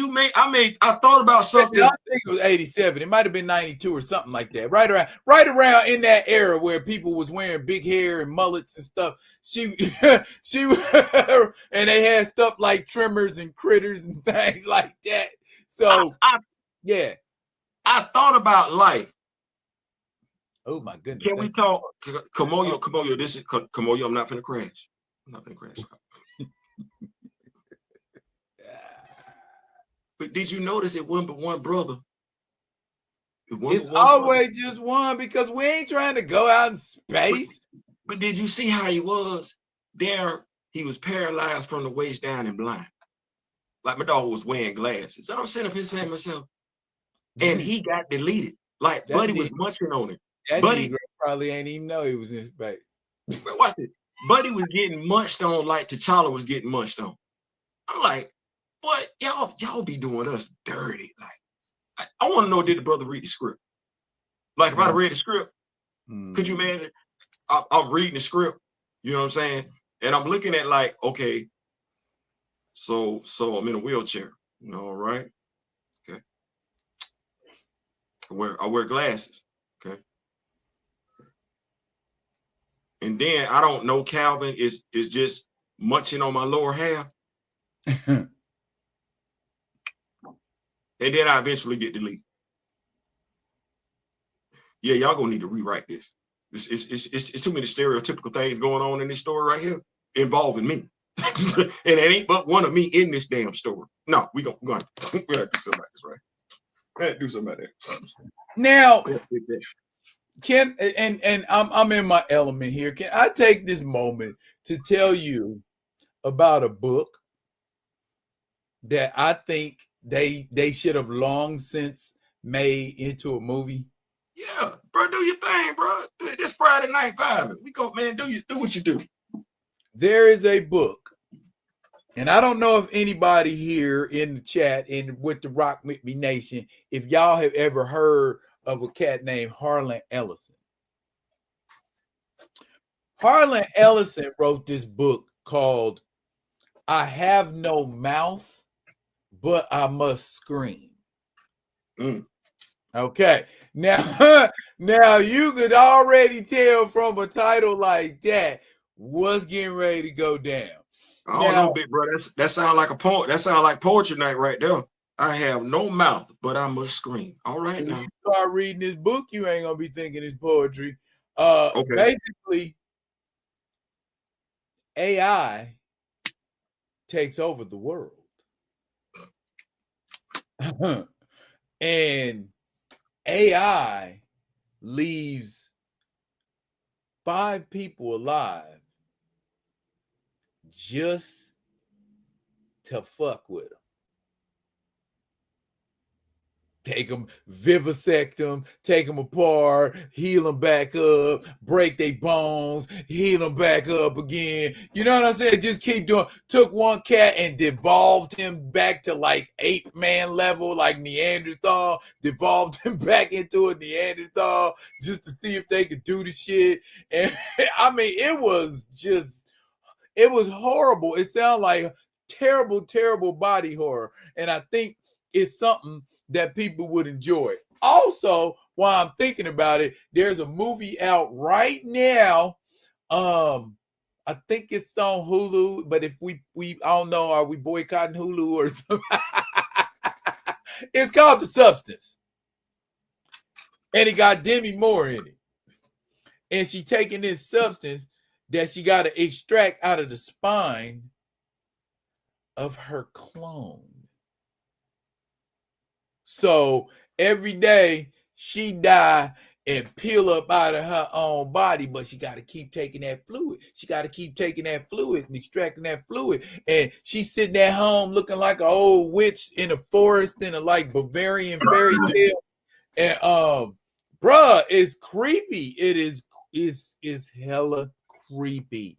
S2: I thought about something.
S1: I think it was 87. It might have been 92 or something like that. Right around in that era where people was wearing big hair and mullets and stuff. She and they had stuff like trimmers and critters and things like that. So yeah.
S2: I thought about life.
S1: Oh my goodness.
S2: Can we talk? Kamoyo, this is Kamoyo. I'm not finna crash. But did you notice it wasn't but one brother?
S1: It's always just one because we ain't trying to go out in space.
S2: But did you see how he was? There, he was paralyzed from the waist down and blind. Like my dog was wearing glasses. So I'm sitting up here saying to myself, and he got deleted. Like Buddy was munching on it. Buddy
S1: probably ain't even know he was in space.
S2: Watch it. Buddy was getting munched on like T'Challa was getting munched on. I'm like, what? Y'all be doing us dirty. Like, I want to know, did the brother read the script? Like, if I'd read the script, could you imagine? I'm reading the script, you know what I'm saying? And I'm looking at like, okay, so I'm in a wheelchair. All right. Okay. I wear glasses. Okay. And then I don't know, Calvin is just munching on my lower half. And then I eventually get deleted. Yeah, y'all gonna need to rewrite this. It's too many stereotypical things going on in this story right here involving me. And it ain't but one of me in this damn story. No, we gotta do something like this, right? We gotta do something like that.
S1: Now, I'm in my element here. Can I take this moment to tell you about a book that I think they should have long since made into a movie?
S2: Yeah, bro, do your thing, bro. This Friday night vibing. We go, man. Do what you do.
S1: There is a book, and I don't know if anybody here in the chat and with the Rock With Me Nation, if y'all have ever heard of a cat named Harlan Ellison. Harlan Ellison wrote this book called I Have No Mouth, But I Must Scream. Okay. Now you could already tell from a title like that what's getting ready to go down.
S2: I don't know, big bro. That sounds like a poem. That sounds like poetry night right there. I have no mouth, but I must scream. All right, now.
S1: When you start reading this book, you ain't gonna be thinking it's poetry.
S2: Okay.
S1: Basically, AI takes over the world. And AI leaves 5 people alive just to fuck with them. Take them, vivisect them, take them apart, heal them back up, break their bones, heal them back up again. You know what I'm saying? Just keep doing. Took one cat and devolved him back to like ape-man level, like Neanderthal. Devolved him back into a Neanderthal just to see if they could do the shit. And I mean, it was horrible. It sounded like terrible, terrible body horror. And I think it's something that people would enjoy. Also, while I'm thinking about it, there's a movie out right now. I think it's on Hulu, but if we I don't know, are we boycotting Hulu or something? It's called The Substance. And it got Demi Moore in it. And she taking this substance that she got to extract out of the spine of her clone. So every day she die and peel up out of her own body, but she got to keep taking that fluid. She got to keep taking that fluid and extracting that fluid. And she's sitting at home looking like an old witch in a forest in a like Bavarian fairy tale. And bruh, it's creepy. It is hella creepy.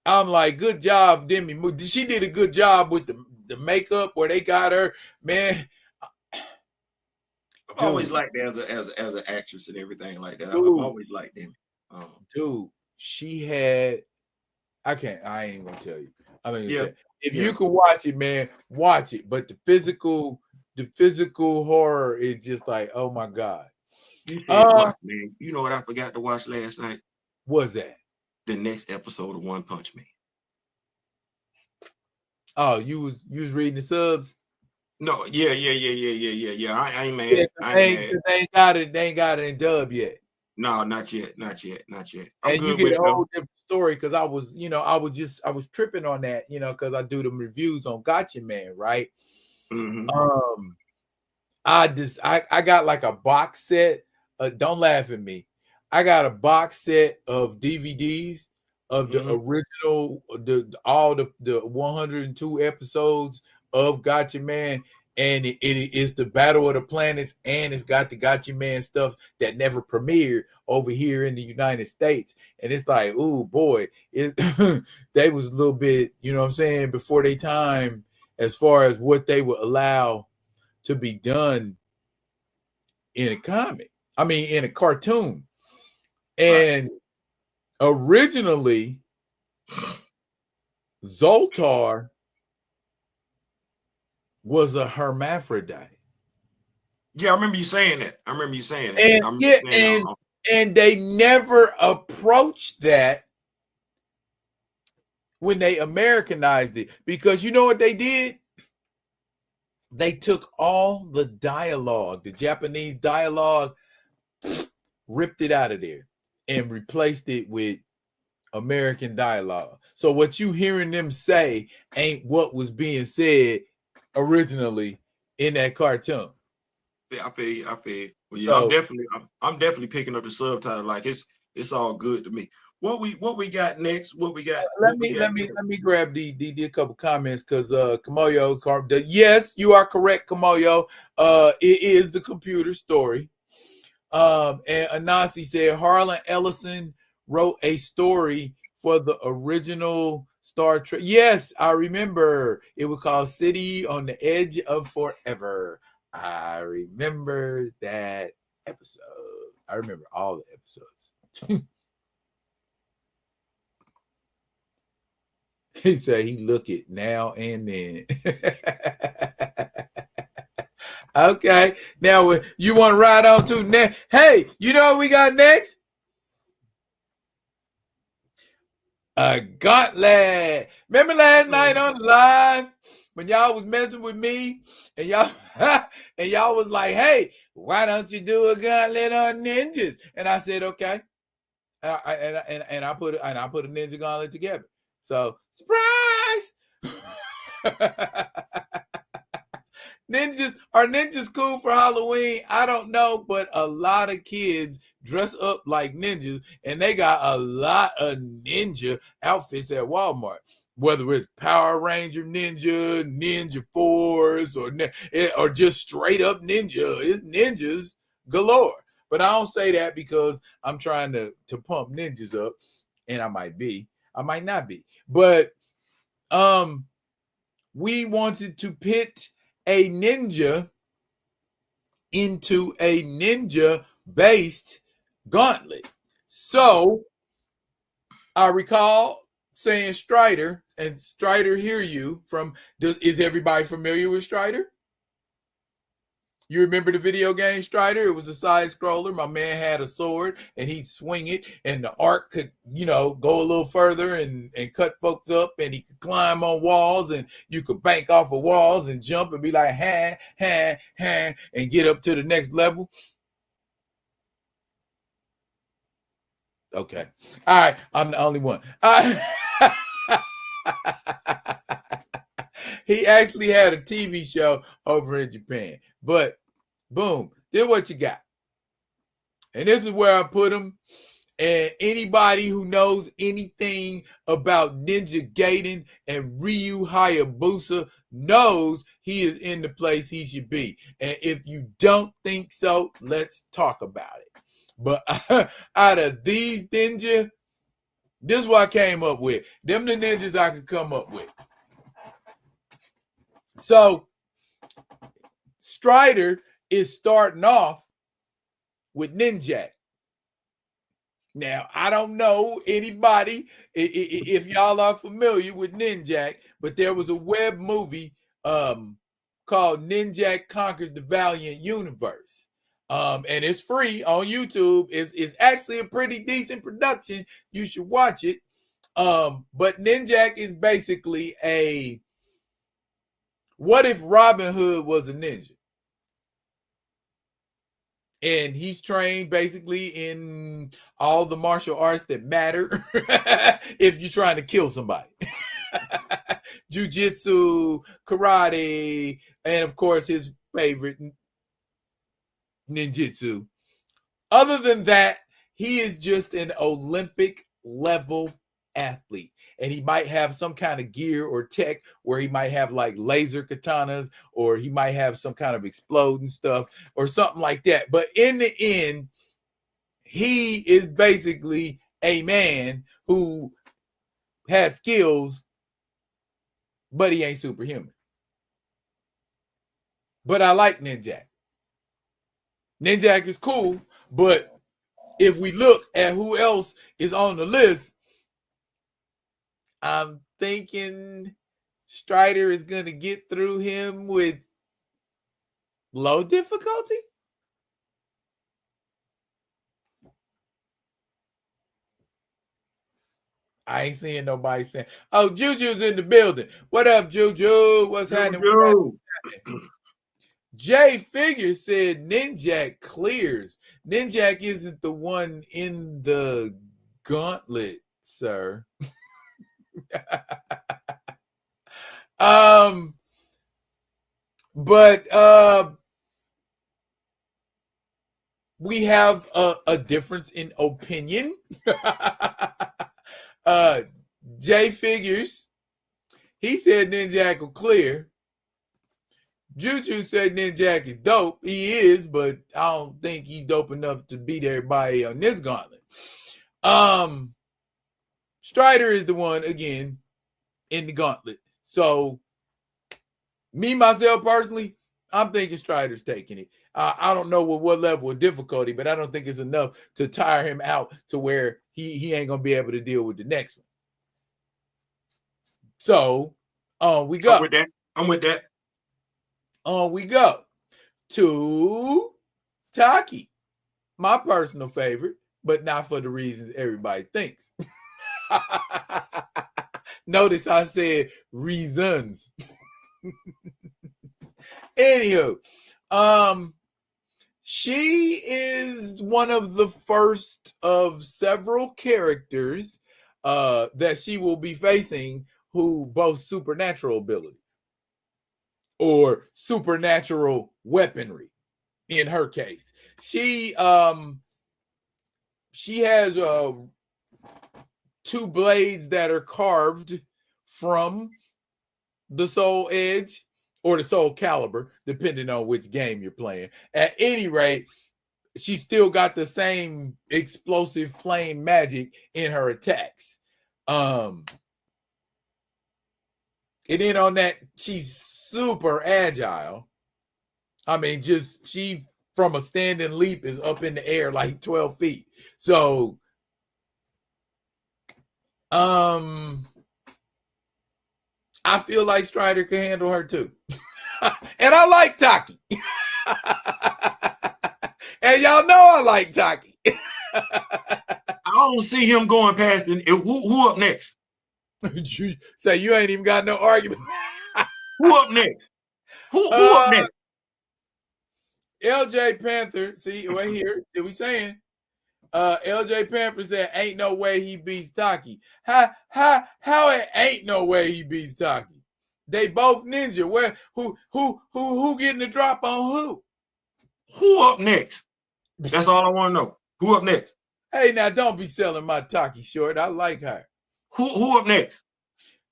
S1: I'm like, good job, Demi. She did a good job with the makeup where they got her, man.
S2: I've always liked her as an actress and everything like that. I've always liked Demi.
S1: Dude, she had. I ain't even gonna tell you. I mean, if you can watch it, man, watch it. But the physical horror is just like, oh my god.
S2: Watch, man. You know what I forgot to watch last night?
S1: What's that?
S2: The next episode of One Punch Man.
S1: Oh, you was reading the subs?
S2: No, yeah. I ain't mad.
S1: They ain't got it in dub yet.
S2: No, not yet.
S1: I'm good with it. A whole different story because I was tripping on that, because I do them reviews on Gotcha Man, right?
S2: Mm-hmm.
S1: I got like a box set. Don't laugh at me. I got a box set of DVDs of the original, all the 102 episodes of Gotcha Man, and it is the Battle of the Planets, and it's got the Gotcha Man stuff that never premiered over here in the United States. And it's like, ooh boy, they was a little bit, you know what I'm saying, before their time as far as what they would allow to be done in a comic. I mean, in a cartoon. And originally, Zoltar was a hermaphrodite.
S2: Yeah, I remember you saying that.
S1: And they never approached that when they Americanized it, because you know what they did? They took all the dialogue, the Japanese dialogue, ripped it out of there and replaced it with American dialogue. So what you hearing them say ain't what was being said originally in that cartoon.
S2: I feel you. Well, yeah, I'm definitely picking up the subtitle. Like it's all good to me. What we got next? Let
S1: me grab the couple comments, because Kamoyo, yes, you are correct, Kamoyo. It is the computer story. And Anasi said Harlan Ellison wrote a story for the original Star Trek. Yes, I remember. It was called City on the Edge of Forever. I remember that episode. I remember all the episodes. He said he look it now and then. Okay, now you want to ride on to next? Hey, you know what we got next? A gauntlet. Remember last night on the live when y'all was messing with me and y'all was like, "Hey, why don't you do a gauntlet on ninjas?" And I said, "Okay." And I put a ninja gauntlet together. So surprise. Are ninjas cool for Halloween? I don't know, but a lot of kids dress up like ninjas, and they got a lot of ninja outfits at Walmart. Whether it's Power Ranger Ninja, Ninja Force, or just straight up ninja, it's ninjas galore. But I don't say that because I'm trying to pump ninjas up, and I might not be. But we wanted to pit a ninja into a ninja-based gauntlet. So I recall saying Strider, and Strider hear you from. Is everybody familiar with Strider? You remember the video game Strider? It was a side scroller. My man had a sword and he'd swing it, and the arc could, go a little further and cut folks up, and he could climb on walls, and you could bank off of walls and jump and be like, ha, ha, ha, and get up to the next level. Okay. All right. I'm the only one. He actually had a TV show over in Japan. But boom, then what you got? And this is where I put him. And anybody who knows anything about Ninja Gaiden and Ryu Hayabusa knows he is in the place he should be. And if you don't think so, let's talk about it. But out of these ninja, this is what I came up with. Them the ninjas I could come up with. So Strider is starting off with Ninjak. Now, I don't know anybody if y'all are familiar with Ninjak, but there was a web movie called Ninjak Conquers the Valiant Universe. And it's free on YouTube. It's actually a pretty decent production. You should watch it. But Ninjak is basically a what if Robin Hood was a ninja? And he's trained basically in all the martial arts that matter if you're trying to kill somebody. Jiu-jitsu, karate, and of course his favorite, ninjutsu. Other than that, he is just an Olympic level athlete, and he might have some kind of gear or tech where he might have like laser katanas, or he might have some kind of exploding stuff or something like that. But in the end, he is basically a man who has skills, but he ain't superhuman. But I like Ninjak. Ninjak is cool, but if we look at who else is on the list, I'm thinking Strider is going to get through him with low difficulty. I ain't seeing nobody saying, oh, Juju's in the building. What up, Juju? What's happening? Jay Figure said Ninjak clears. Ninjak isn't the one in the gauntlet, sir. But we have a difference in opinion. Jay Figures, he said Ninjak will clear. Juju said Ninjak is dope. He is, but I don't think he's dope enough to beat everybody on this gauntlet. Strider is the one, again, in the gauntlet. So, me, myself, personally, I'm thinking Strider's taking it. I don't know what level of difficulty, but I don't think it's enough to tire him out to where he ain't going to be able to deal with the next one. So, we go.
S2: I'm with that.
S1: We go to Taki, my personal favorite, but not for the reasons everybody thinks. Notice I said reasons. Anywho, she is one of the first of several characters that she will be facing who boast supernatural abilities or supernatural weaponry. In her case, she has two blades that are carved from the Soul Edge or the Soul Calibur, depending on which game you're playing. At any rate, she still got the same explosive flame magic in her attacks. And then on that, she's super agile. I mean, just she from a standing leap is up in the air like 12 feet. So, I feel like Strider can handle her too. And I like Taki. And y'all know I like Taki.
S2: I don't see him going past. Who up next?
S1: So you ain't even got no argument.
S2: Who up next? Who up next?
S1: LJ Panther. See, right here. Did we saying? LJ Panther said, "Ain't no way he beats Taki." How it ain't no way he beats Taki? They both ninja. Where who getting the drop on who?
S2: Who up next? That's all I want to know. Who up next?
S1: Hey, now don't be selling my Taki short. I like her.
S2: Who up next?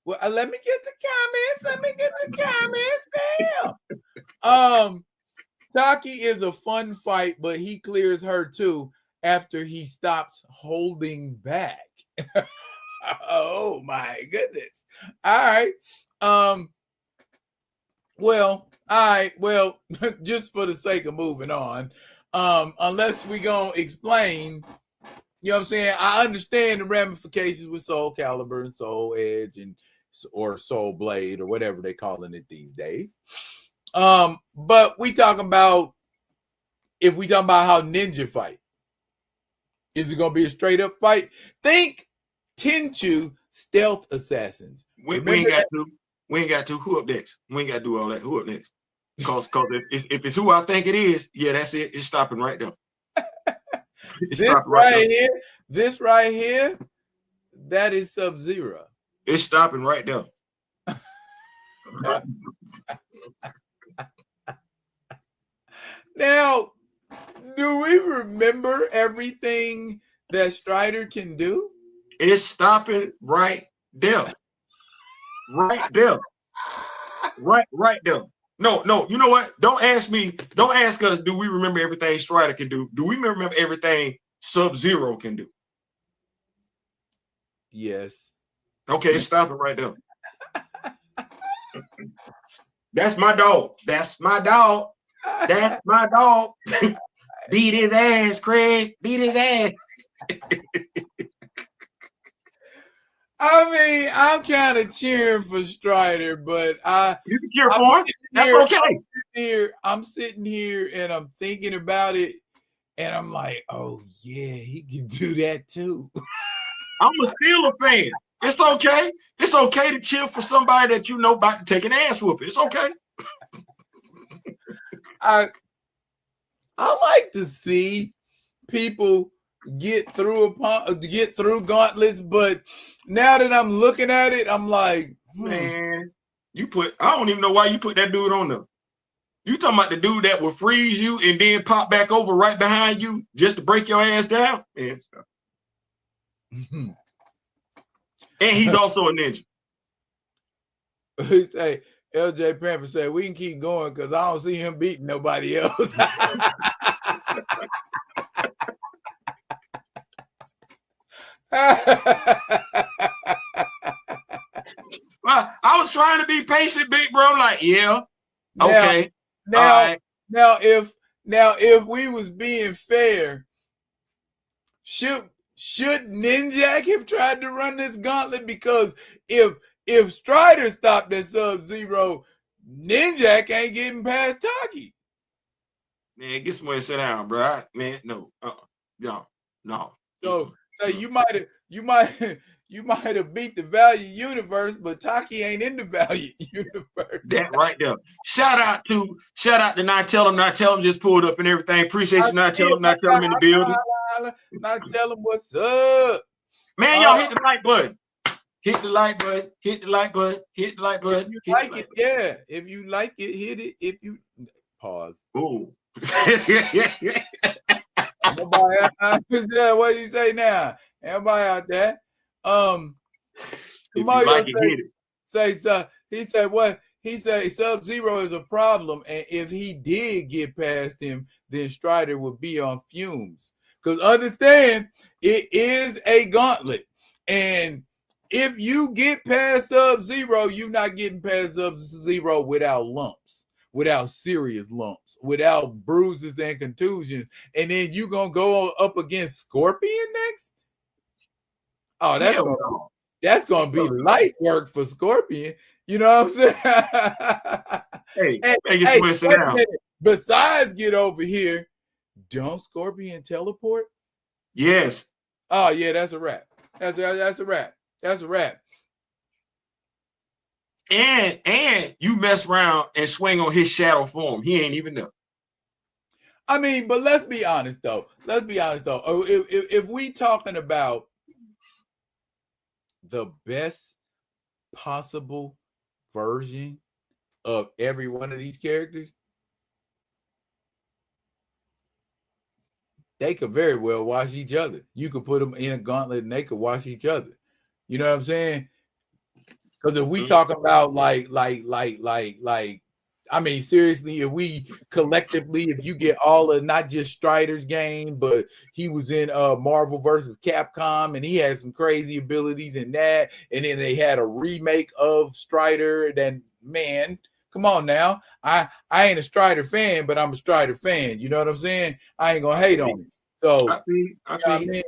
S1: Well, let me get the comments. Damn. Taki is a fun fight, but he clears her too after he stops holding back. Oh my goodness. All right. Well, all right. Well, just for the sake of moving on, unless we gonna explain, you know what I'm saying? I understand the ramifications with Soul Calibur and Soul Edge or Soul Blade or whatever they calling it these days. But we talking about if we talking about how ninja fight. Is it gonna be a straight up fight? Think Tenchu stealth assassins.
S2: We ain't got to. We ain't got to. Who up next? We ain't got to do all that. Who up next? Because if it's who I think it is, yeah, that's it. It's stopping right there.
S1: This right here, that is Sub-Zero.
S2: It's stopping right there.
S1: Now, do we remember everything that Strider can do?
S2: It's stopping right there. Right there. Right there. No, you know what? Don't ask me. Don't ask us, do we remember everything Strider can do? Do we remember everything Sub-Zero can do?
S1: Yes.
S2: Okay, stop it right there. That's my dog. That's my dog. That's my dog. Beat his ass, Craig. Beat his ass.
S1: I mean, I'm kind of cheering for Strider, but
S2: you can cheer for him. That's okay.
S1: I'm sitting here and I'm thinking about it, and I'm like, oh yeah, he can do that too.
S2: I'm a Steelers fan. It's okay. It's okay to cheer for somebody that you know about to take an ass whooping. It's okay.
S1: I like to see people get through gauntlets, but now that I'm looking at it, I'm like,
S2: man, I don't even know why you put that dude on there. You talking about the dude that will freeze you and then pop back over right behind you just to break your ass down? And he's also a ninja.
S1: He say, LJ Pamper said, we can keep going because I don't see him beating nobody else.
S2: Well, I was trying to be patient, big bro. I'm like, yeah, okay.
S1: Now, if we was being fair, should Ninjak have tried to run this gauntlet? Because if Strider stopped at Sub-Zero, Ninjak ain't getting past Taki.
S2: Man, get somewhere to sit down, bro. Man, no.
S1: So you might have beat the Value Universe, but Taki ain't in the Value Universe.
S2: That right there. Shout out to Not Tell Him just pulled up and everything. Appreciate you, Not Tell Him in the building.
S1: Not Tell Him what's up.
S2: Man, y'all hit the like button. Hit the like button. Hit the like button. Hit the like button.
S1: If you like it, yeah. If you like it, hit it. If you pause.
S2: Ooh.
S1: What do you say now? Everybody out there.
S2: If you like it, hit it.
S1: Say so. He said what? He said Sub-Zero is a problem, and if he did get past him, then Strider would be on fumes. Because understand, it is a gauntlet, and if you get past Sub-Zero, you're not getting past Sub-Zero without lumps, without serious lumps, without bruises and contusions, and then you gonna go up against Scorpion next? Oh, that's gonna be light work for Scorpion. You know what I'm saying?
S2: Hey, sit down.
S1: Besides, get over here. Don't Scorpion teleport?
S2: Yes.
S1: Oh yeah, that's a wrap. That's a wrap. That's a wrap.
S2: And you mess around and swing on his shadow form. He ain't even know.
S1: I mean, but let's be honest though. If we talking about the best possible version of every one of these characters, they could very well watch each other. You could put them in a gauntlet and they could watch each other. You know what I'm saying? Because if we talk about I mean, seriously, if we collectively, if you get all of not just Strider's game, but he was in Marvel versus Capcom and he had some crazy abilities in that, and then they had a remake of Strider. Then, man, come on now. I ain't a Strider fan, but I'm a Strider fan. You know what I'm saying? I ain't gonna hate on it. So
S2: I think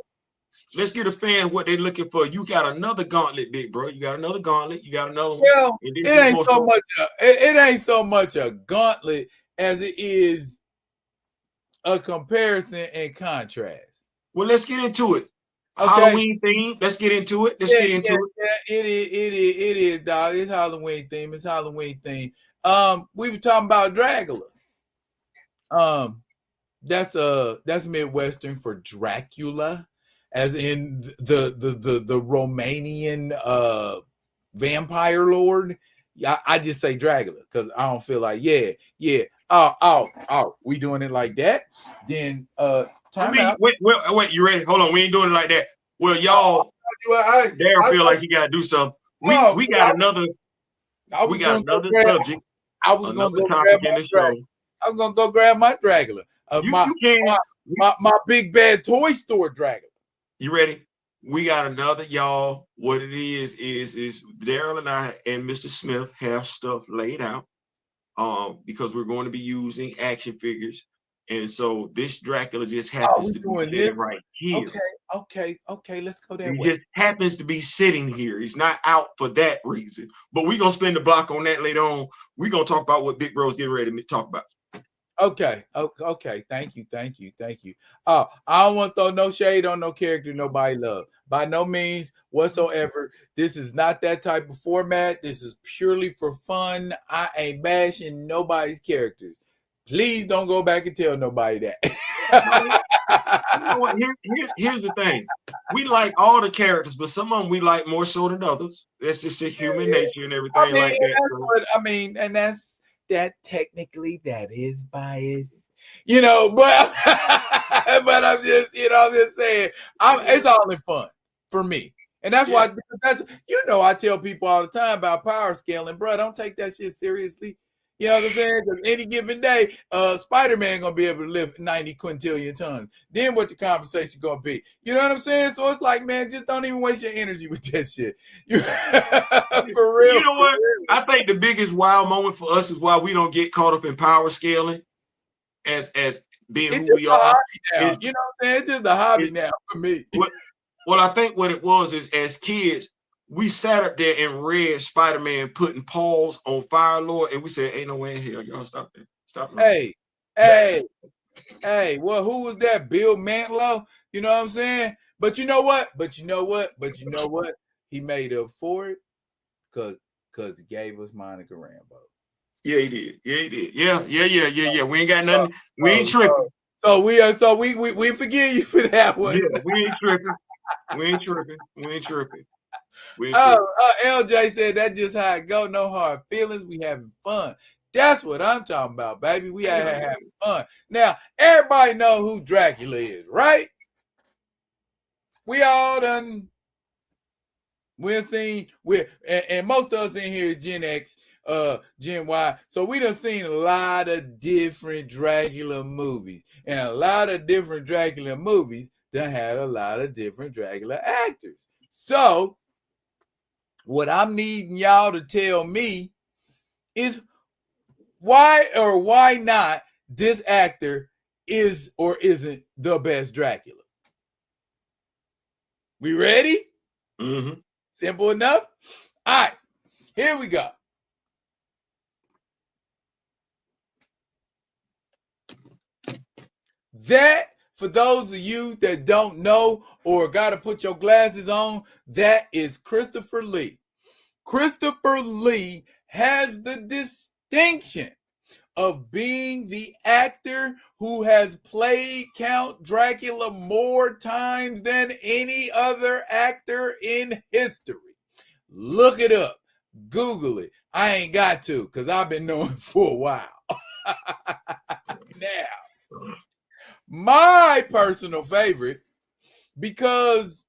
S2: let's get a fan what they're looking for. You got another gauntlet, big bro. You got another gauntlet. You got another one.
S1: Well, it ain't so much a gauntlet as it is a comparison and contrast.
S2: Well, let's get into it. Okay. Halloween theme. Let's get into it. Let's get into it.
S1: Yeah, it is, dog. It's Halloween theme. It's Halloween theme. We were talking about Dracula. That's Midwestern for Dracula, as in the Romanian vampire lord. Yeah, I just say Dracula because I don't feel like we doing it like that. Then
S2: time out. Wait, you ready? Hold on, we ain't doing it like that. Well, y'all Darren feel like he gotta do something. We got another subject.
S1: I was gonna go grab my Dracula. I was gonna go grab my Dracula. My big bad toy store Dracula.
S2: You ready? We got another, y'all. What it is Daryl and I and Mr. Smith have stuff laid out because we're going to be using action figures. And so this Dracula just happens to be sitting right here.
S1: Okay. Let's go that way.
S2: He just happens to be sitting here. He's not out for that reason. But we're going to spend the block on that later on. We're going to talk about what Big Bro's getting ready to talk about.
S1: Okay. Thank you. I don't want to throw no shade on no character nobody love. By no means whatsoever. This is not that type of format. This is purely for fun. I ain't bashing nobody's characters. Please don't go back and tell nobody that.
S2: You know what? Here's the thing. We like all the characters, but some of them we like more so than others. That's just a human nature and everything like that.
S1: And that's that technically that is bias, you know, but I'm just saying it's all in fun for me. And that's why I tell people all the time about power scaling, bro. Don't take that shit seriously. You know what I'm saying? Because any given day, Spider-Man gonna be able to lift 90 quintillion tons. Then what the conversation gonna be? You know what I'm saying? So it's like, man, just don't even waste your energy with that shit. For real.
S2: You know what? I think the biggest wow moment for us is why we don't get caught up in power scaling as being it's who we are.
S1: You know what I'm saying? It's just a hobby now for me.
S2: Well, I think what it was is as kids, we sat up there and read Spider-Man putting paws on Fire Lord, and we said, ain't no way in hell. Y'all stop that. Stop.
S1: Hey, well, who was that? Bill Mantlo? You know what I'm saying? But you know what? He made up for it because he gave us Monica Rambeau.
S2: Yeah, he did. Yeah. We ain't got nothing. We ain't tripping.
S1: So we forgive you for that one.
S2: Yeah, we ain't tripping. We ain't tripping.
S1: LJ said that's just how it go. No hard feelings. We having fun. That's what I'm talking about, baby. We having fun. Now, everybody know who Dracula is, right? We all done. And most of us in here is Gen X, Gen Y. So we done seen a lot of different Dracula movies. And a lot of different Dracula movies that had a lot of different Dracula actors. So what I'm needing y'all to tell me is why or why not this actor is or isn't the best Dracula. We ready?
S2: Mm-hmm.
S1: Simple enough? All right, here we go. That, for those of you that don't know or got to put your glasses on, that is Christopher Lee. Christopher Lee has the distinction of being the actor who has played Count Dracula more times than any other actor in history. Look it up. Google it. I ain't got to because I've been knowing for a while. Now, my personal favorite, because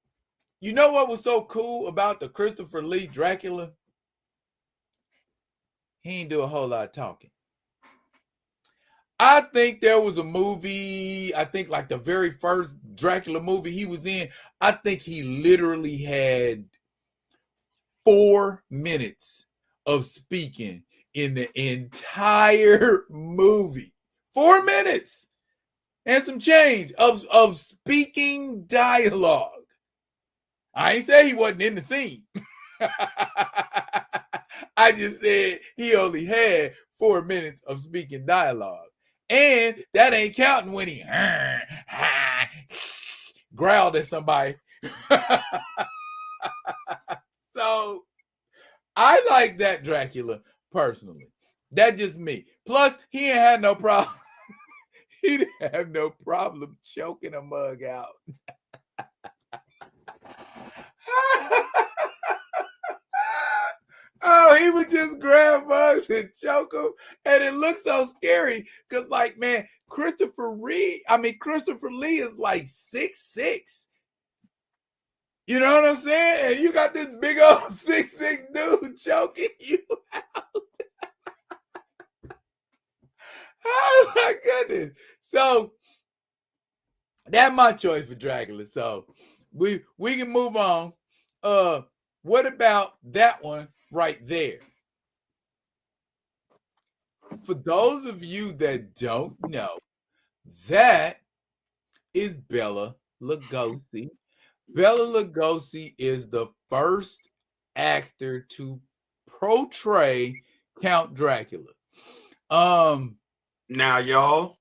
S1: you know what was so cool about the Christopher Lee Dracula? He didn't do a whole lot of talking. I think there was a movie, I think like the very first Dracula movie he was in, I think he literally had 4 minutes of speaking in the entire movie. 4 minutes and some change of speaking dialogue. I ain't say he wasn't in the scene. I just said he only had 4 minutes of speaking dialogue. And that ain't counting when he growled at somebody. So I like that Dracula personally. That's just me. Plus, he ain't had no problem. He didn't have no problem choking a mug out. Oh, he would just grab mugs and choke them. And it looks so scary because, like, man, Christopher Lee is like 6'6". You know what I'm saying? And you got this big old 6'6" dude choking you out. Oh, my goodness. So, that's my choice for Dracula. So, we can move on. What about that one right there? For those of you that don't know, that is Bela Lugosi. Bela Lugosi is the first actor to portray Count Dracula.
S2: Now, y'all,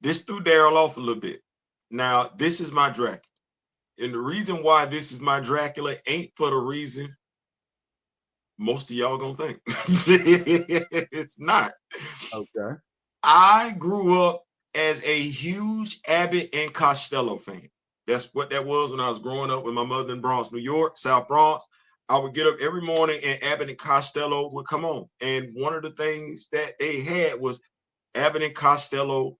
S2: this threw Daryl off a little bit. Now, this is my Dracula. And the reason why this is my Dracula ain't for the reason most of y'all gonna think. It's not.
S1: Okay.
S2: I grew up as a huge Abbott and Costello fan. That's what that was when I was growing up with my mother in Bronx, New York, South Bronx. I would get up every morning and Abbott and Costello would come on. And one of the things that they had was Abbott and Costello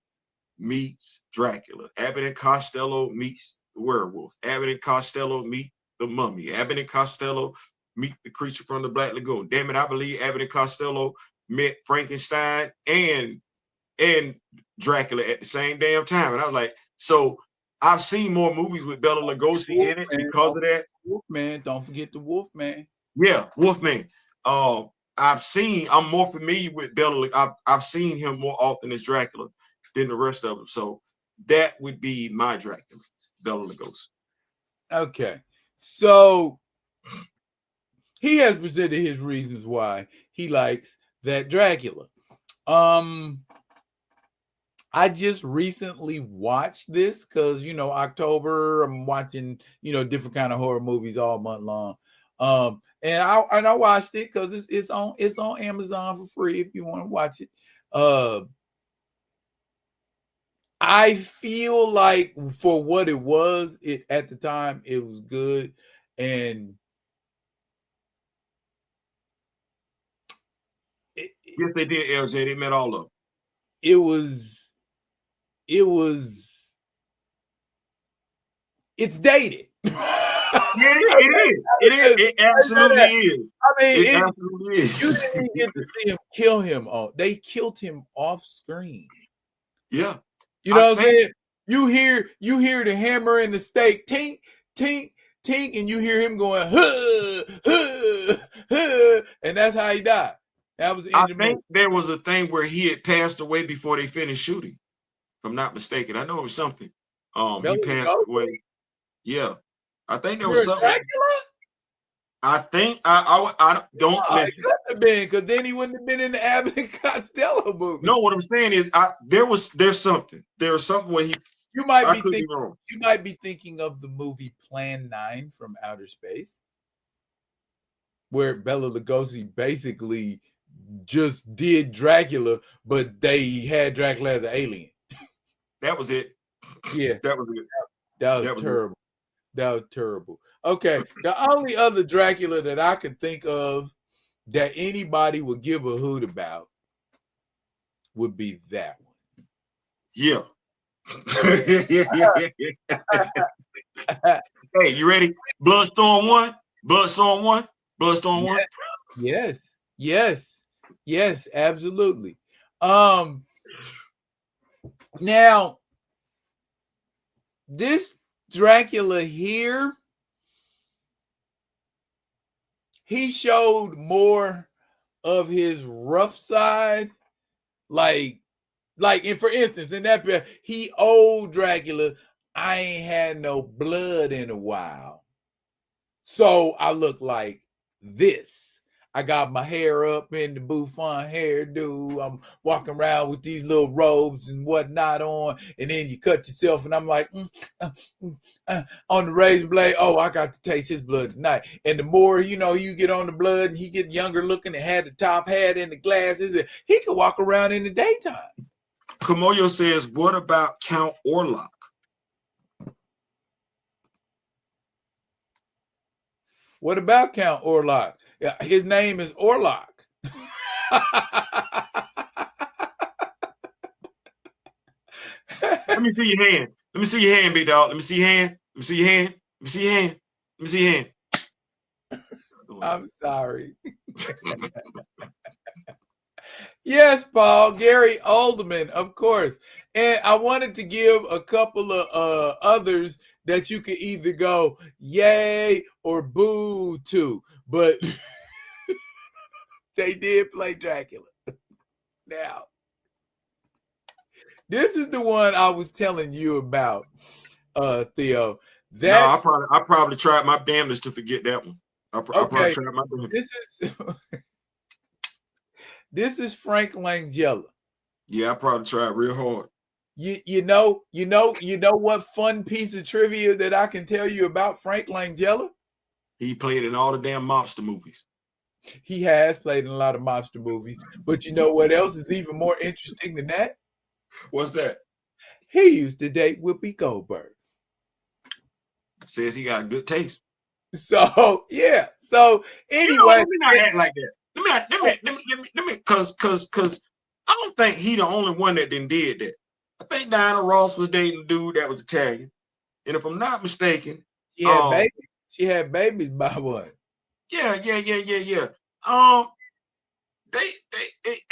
S2: meets Dracula. Abbott and Costello meets the werewolf. Abbott and Costello meet the mummy. Abbott and Costello meet the creature from the Black Lagoon. Damn it, I believe Abbott and Costello met Frankenstein and Dracula at the same damn time. And I was like, so I've seen more movies with Bela Lugosi in it because of that.
S1: Wolfman, don't forget the Wolfman.
S2: Yeah, Wolfman. I'm more familiar with Bela. I've seen him more often as Dracula than the rest of them. So that would be my Dracula, Bela Lugosi.
S1: Okay. So he has presented his reasons why he likes that Dracula. I just recently watched this because, you know, October, I'm watching, you know, different kind of horror movies all month long. And I watched it because it's on Amazon for free if you want to watch it. I feel like for what it was, at the time it was good, and
S2: yes, they did, LJ. They met all of them.
S1: It's dated.
S2: Yeah, it is. It absolutely is.
S1: I mean,
S2: it absolutely is.
S1: You didn't even get to see him kill him. They killed him off screen.
S2: Yeah.
S1: You know what I'm saying? You hear the hammer and the stake, tink, tink, tink, and you hear him going, huh, huh, huh, and that's how he died. That was the
S2: I think there was a thing where he had passed away before they finished shooting, if I'm not mistaken. I know it was something. He passed away. Yeah. I think there was something. Dracula? I think I don't
S1: Oh, it
S2: listen.
S1: couldn't have been, because then he wouldn't have been in the Abbott and Costello movie.
S2: No, what I'm saying is there's something where
S1: You might
S2: I
S1: be
S2: could be
S1: thinking.
S2: wrong.
S1: You might be thinking of the movie Plan 9 from Outer Space, where Bela Lugosi basically just did Dracula, but they had Dracula as an alien.
S2: That was it.
S1: Yeah,
S2: That was it.
S1: that was
S2: That was
S1: terrible. That was terrible. Okay, the only other Dracula that I could think of that anybody would give a hoot about would be that one.
S2: Yeah. Hey, you ready? Bloodstorm 1? Bloodstorm 1? Bloodstorm 1?
S1: Yes. Yes. Yes, absolutely. Now this Dracula here, he showed more of his rough side, like and for instance, in that he old Dracula, I ain't had no blood in a while, so I look like this. I got my hair up in the Buffon hairdo. I'm walking around with these little robes and whatnot on, and then you cut yourself, and I'm like, on the razor blade. Oh, I got to taste his blood tonight. And the more you get on the blood, and he get younger looking, and had the top hat and the glasses, and he could walk around in the daytime.
S2: Kamoyo says, "What about Count Orlok?"
S1: What about Count Orlok? His name is Orlok.
S2: Let me see your hand. Let me see your hand, big dog. Let me see your hand. Let me see your hand. Let me see your hand. Let me see your hand.
S1: I'm sorry. Yes, Paul, Gary Oldman, of course. And I wanted to give a couple of others that you could either go yay or boo to, but they did play Dracula. Now, this is the one I was telling you about, Theo.
S2: No, I probably tried my damnedest to forget that one. I probably tried my damnedest.
S1: This is Frank Langella.
S2: Yeah, I probably tried real hard.
S1: You know what fun piece of trivia that I can tell you about Frank Langella?
S2: He played in all the damn mobster movies.
S1: He has played in a lot of mobster movies, but you know what else is even more interesting than that?
S2: What's that?
S1: He used to date Whoopi Goldberg.
S2: Says he got good taste.
S1: So yeah. So anyway,
S2: let me not act like that. Let me, cause I don't think he the only one that did that. I think Diana Ross was dating a dude that was Italian, and if I'm not mistaken,
S1: she had babies by one.
S2: Yeah. They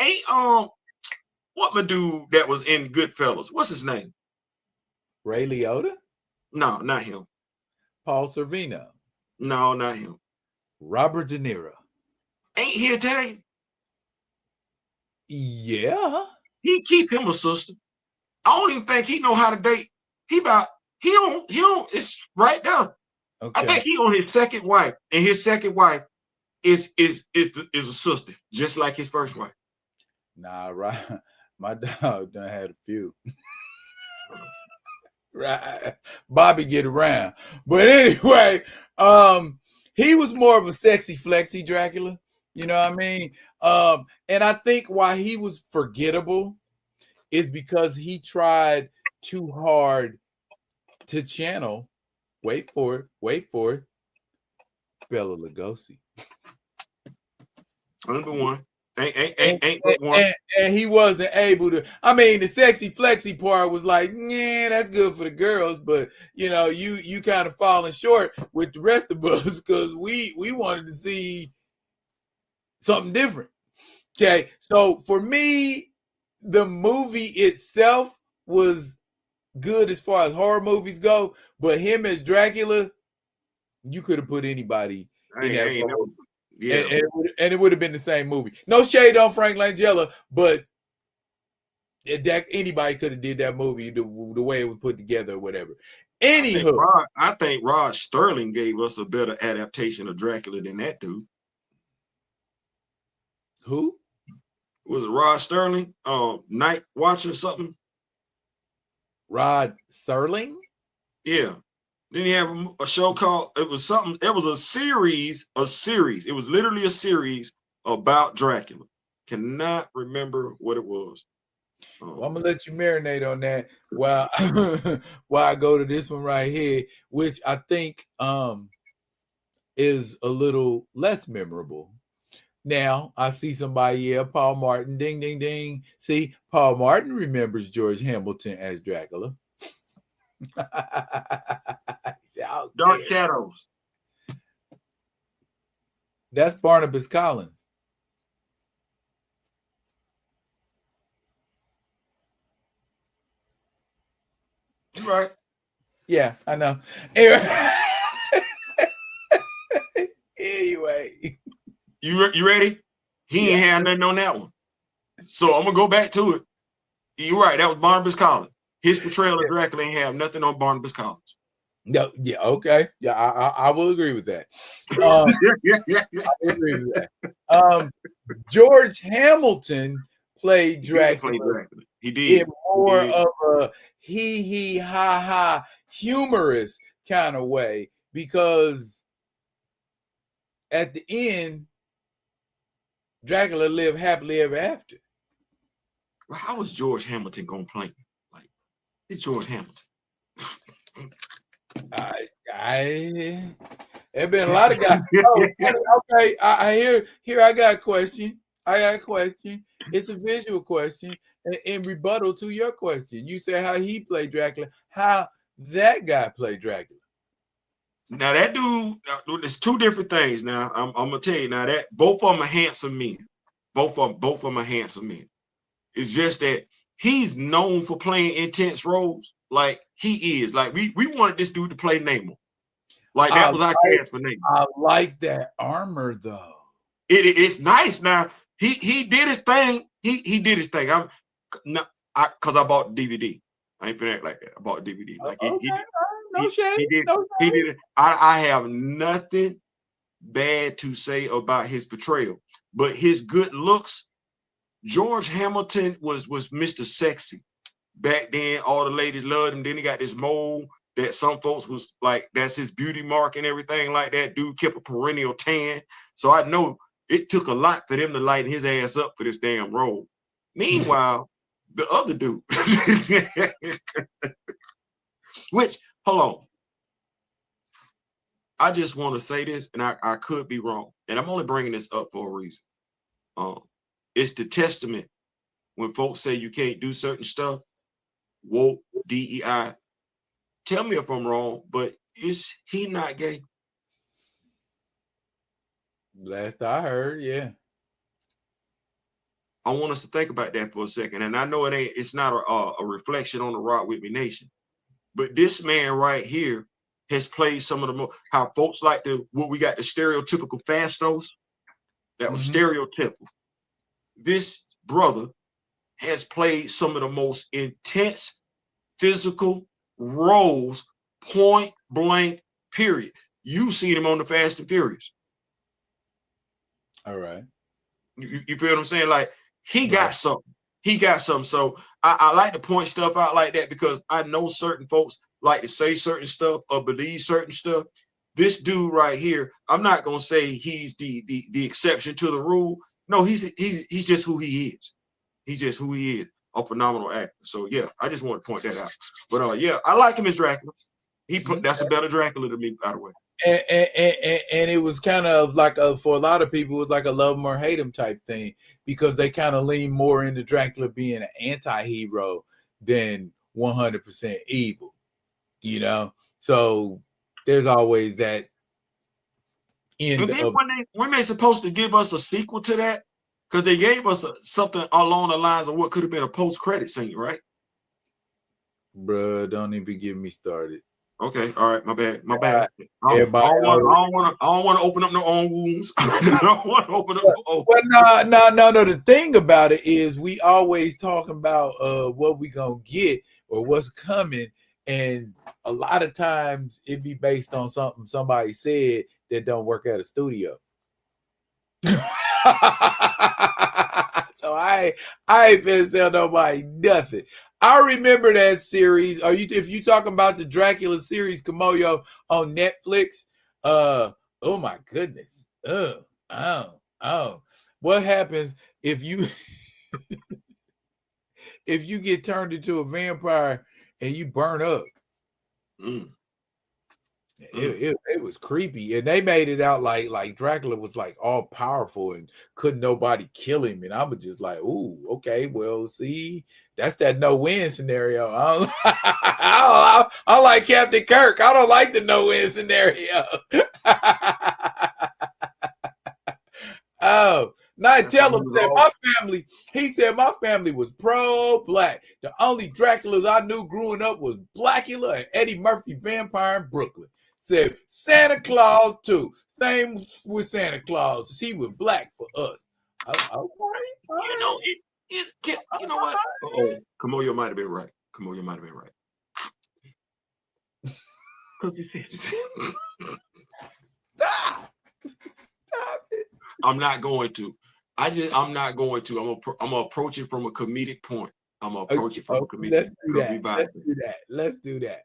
S2: ain't what my dude that was in Goodfellas? What's his name?
S1: Ray Liotta?
S2: No, not him.
S1: Paul Sorvino?
S2: No, not him.
S1: Robert De Niro?
S2: Ain't he Italian?
S1: Yeah.
S2: He keep him a sister. I don't even think he know how to date. He don't. It's right there. Okay. I think he on his second wife, and his second wife is a sister, just like his first wife.
S1: Nah, right. My dog done had a few. Right. Bobby get around. But anyway, he was more of a sexy flexy Dracula. You know what I mean? And I think why he was forgettable is because he tried too hard to channel. Wait for it. Bela Lugosi.
S2: Number one. Ain't but one.
S1: And he wasn't able to. I mean, the sexy flexy part was like, yeah, that's good for the girls, but you kind of falling short with the rest of us because we wanted to see something different. Okay, so for me, the movie itself was good as far as horror movies go, but him as Dracula, you could have put anybody in that role. Yeah. And it would have been the same movie. No shade on Frank Langella, but anybody could have did that movie the way it was put together or whatever. Anywho,
S2: I think Rod Sterling gave us a better adaptation of Dracula than that dude.
S1: who?
S2: Was it Rod Sterling? Night Watch or something?
S1: Rod Serling?
S2: Yeah. Then he have a show called, it was a series. It was literally a series about Dracula. Cannot remember what it was.
S1: Well, I'm gonna let you marinate on that while while I go to this one right here, which I think is a little less memorable. Now I see somebody, Paul Martin, ding ding ding. See, Paul Martin remembers George Hamilton as Dracula.
S2: Dark Shadows.
S1: That's Barnabas Collins.
S2: You right.
S1: Yeah, I know. Anyway.
S2: You ready? He ain't had nothing on that one. So I'm gonna go back to it. You're right. That was Barnabas Collins. His portrayal of Dracula ain't have nothing on Barnabas Collins.
S1: No, yeah, okay. Yeah, I will agree with that. I will agree with that. George Hamilton played Dracula.
S2: He did.
S1: In more of a he ha ha humorous kind of way, because at the end, Dracula lived happily ever after.
S2: Well, how was George Hamilton gonna play him? Like, it's George Hamilton.
S1: There been a lot of guys. Okay. I got a question. It's a visual question in rebuttal to your question. You said how he played Dracula. How that guy played Dracula?
S2: Now that dude, there's two different things. Now I'm gonna tell you now that both of them are handsome men. Both of them are handsome men. It's just that he's known for playing intense roles. Like he is. Like we wanted this dude to play Namor. Like that was our cast for Namor.
S1: I like that armor though.
S2: It's nice. Now he did his thing. He did his thing. Because I bought the DVD. I ain't been act like that. I bought the DVD. Like he did it. I have nothing bad to say about his portrayal, but his good looks. George Hamilton was Mr. Sexy back then. All the ladies loved him. Then he got this mole that some folks was like, that's his beauty mark and everything like that. Dude kept a perennial tan. So I know it took a lot for them to lighten his ass up for this damn role. Meanwhile, the other dude, which, hold on. I just want to say this, and I could be wrong. And I'm only bringing this up for a reason. It's the testament when folks say you can't do certain stuff, woke, DEI. Tell me if I'm wrong, but is he not gay?
S1: Last I heard, yeah.
S2: I want us to think about that for a second. And I know it's not a reflection on the Rock With Me Nation, but this man right here has played some of the most, how folks like what we got, the stereotypical fastos. That was stereotypical. This brother has played some of the most intense physical roles, point blank, period. You've seen him on the Fast and Furious.
S1: All right.
S2: You feel what I'm saying? Like, he got something. He got something. So I like to point stuff out like that because I know certain folks like to say certain stuff or believe certain stuff. This dude right here, I'm not gonna say he's the exception to the rule. No, he's just who he is. He's just who he is, a phenomenal actor. So yeah, I just want to point that out. But yeah, I like him as Dracula. That's a better Dracula to me, by the way.
S1: And it was kind of like for a lot of people, it was like a love him or hate him type thing, because they kind of lean more into Dracula being an anti-hero than 100% evil, you know. So there's always that end.
S2: And then when they supposed to give us a sequel to that, because they gave us something along the lines of what could have been a post-credit scene, right?
S1: Bruh, don't even get me started.
S2: Okay, all right, my bad. I don't want to open up no own wounds. I don't want to open up no.
S1: Well, no. The thing about it is, we always talk about what we gonna get or what's coming, and a lot of times it be based on something somebody said that don't work at a studio. So I ain't finna tell nobody nothing. I remember that series. If you talking about the Dracula series, Kamoyo on Netflix? Oh my goodness. Oh. What happens if you if you get turned into a vampire and you burn up? It was creepy, and they made it out like Dracula was like all powerful and couldn't nobody kill him. And I was just like, ooh, okay, well, see, that's that no-win scenario. I like Captain Kirk. I don't like the no-win scenario. Oh, Nightella said my family. He said my family was pro-black. The only Draculas I knew growing up was Blackula and Eddie Murphy Vampire in Brooklyn. Said Santa Claus too. Same with Santa Claus. He was black for us.
S2: You know what? Kamoyo might have been right. Stop it. I'm not going to. I'm not going to. I'm gonna approach it from a comedic point. I'm gonna approach it from a comedic.
S1: Let's do that.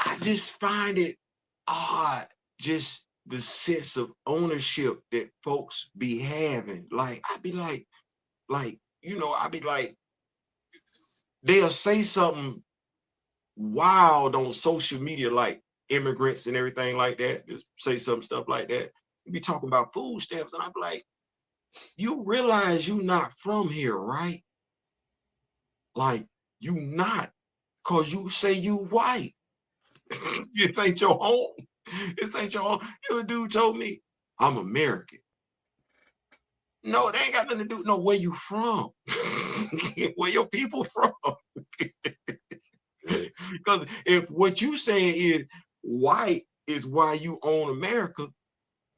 S2: I just find it odd, just the sense of ownership that folks be having. Like, I'd be like, they'll say something wild on social media, like immigrants and everything like that. Just say some stuff like that. Be talking about food stamps, and I'd be like, you realize you not from here, right? Like, you not, because you say you white. This ain't your home. This ain't your home. A dude told me, I'm American. No, they ain't got nothing to do. No, where you from? Where your people from? Because if what you saying is white is why you own America,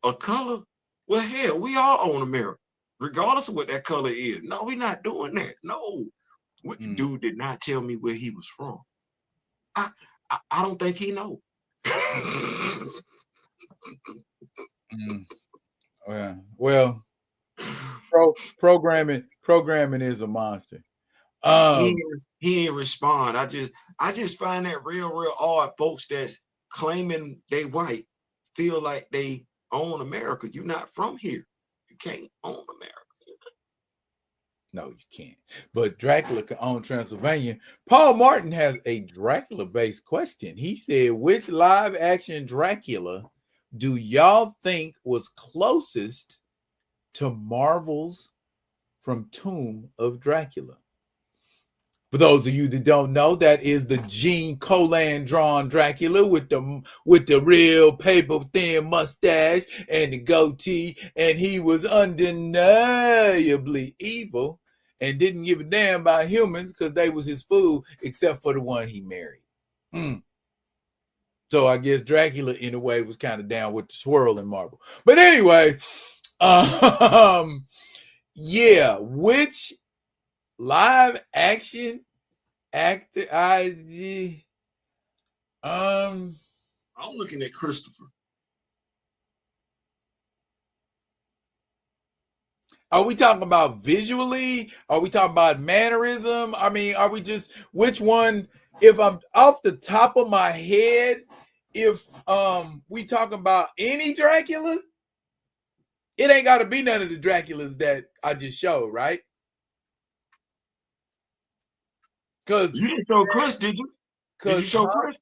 S2: a color, well, hell, we all own America, regardless of what that color is. No, we're not doing that. No. Dude did not tell me where he was from. I don't think he know.
S1: Yeah. Well, programming is a monster.
S2: He ain't respond. I just find that real odd. Folks that's claiming they white feel like they own America. You're not from here. You can't own America.
S1: No, you can't. But Dracula can own Transylvania. Paul Martin has a Dracula-based question. He said, which live-action Dracula do y'all think was closest to Marvel's from Tomb of Dracula? For those of you that don't know, that is the Gene Colan drawn Dracula with the real paper thin mustache and the goatee, and he was undeniably evil and didn't give a damn about humans because they was his food, except for the one he married. So I guess Dracula, in a way, was kind of down with the swirl in Marvel. But anyway, yeah, which live action actor I'm
S2: looking at Christopher.
S1: Are we talking about visually? Are we talking about mannerism? I mean, are we just which one? If I'm off the top of my head, if we talking about any Dracula, it ain't got to be none of the Draculas that I just showed, right? Because
S2: you didn't show Chris, did you? Did you show Chris?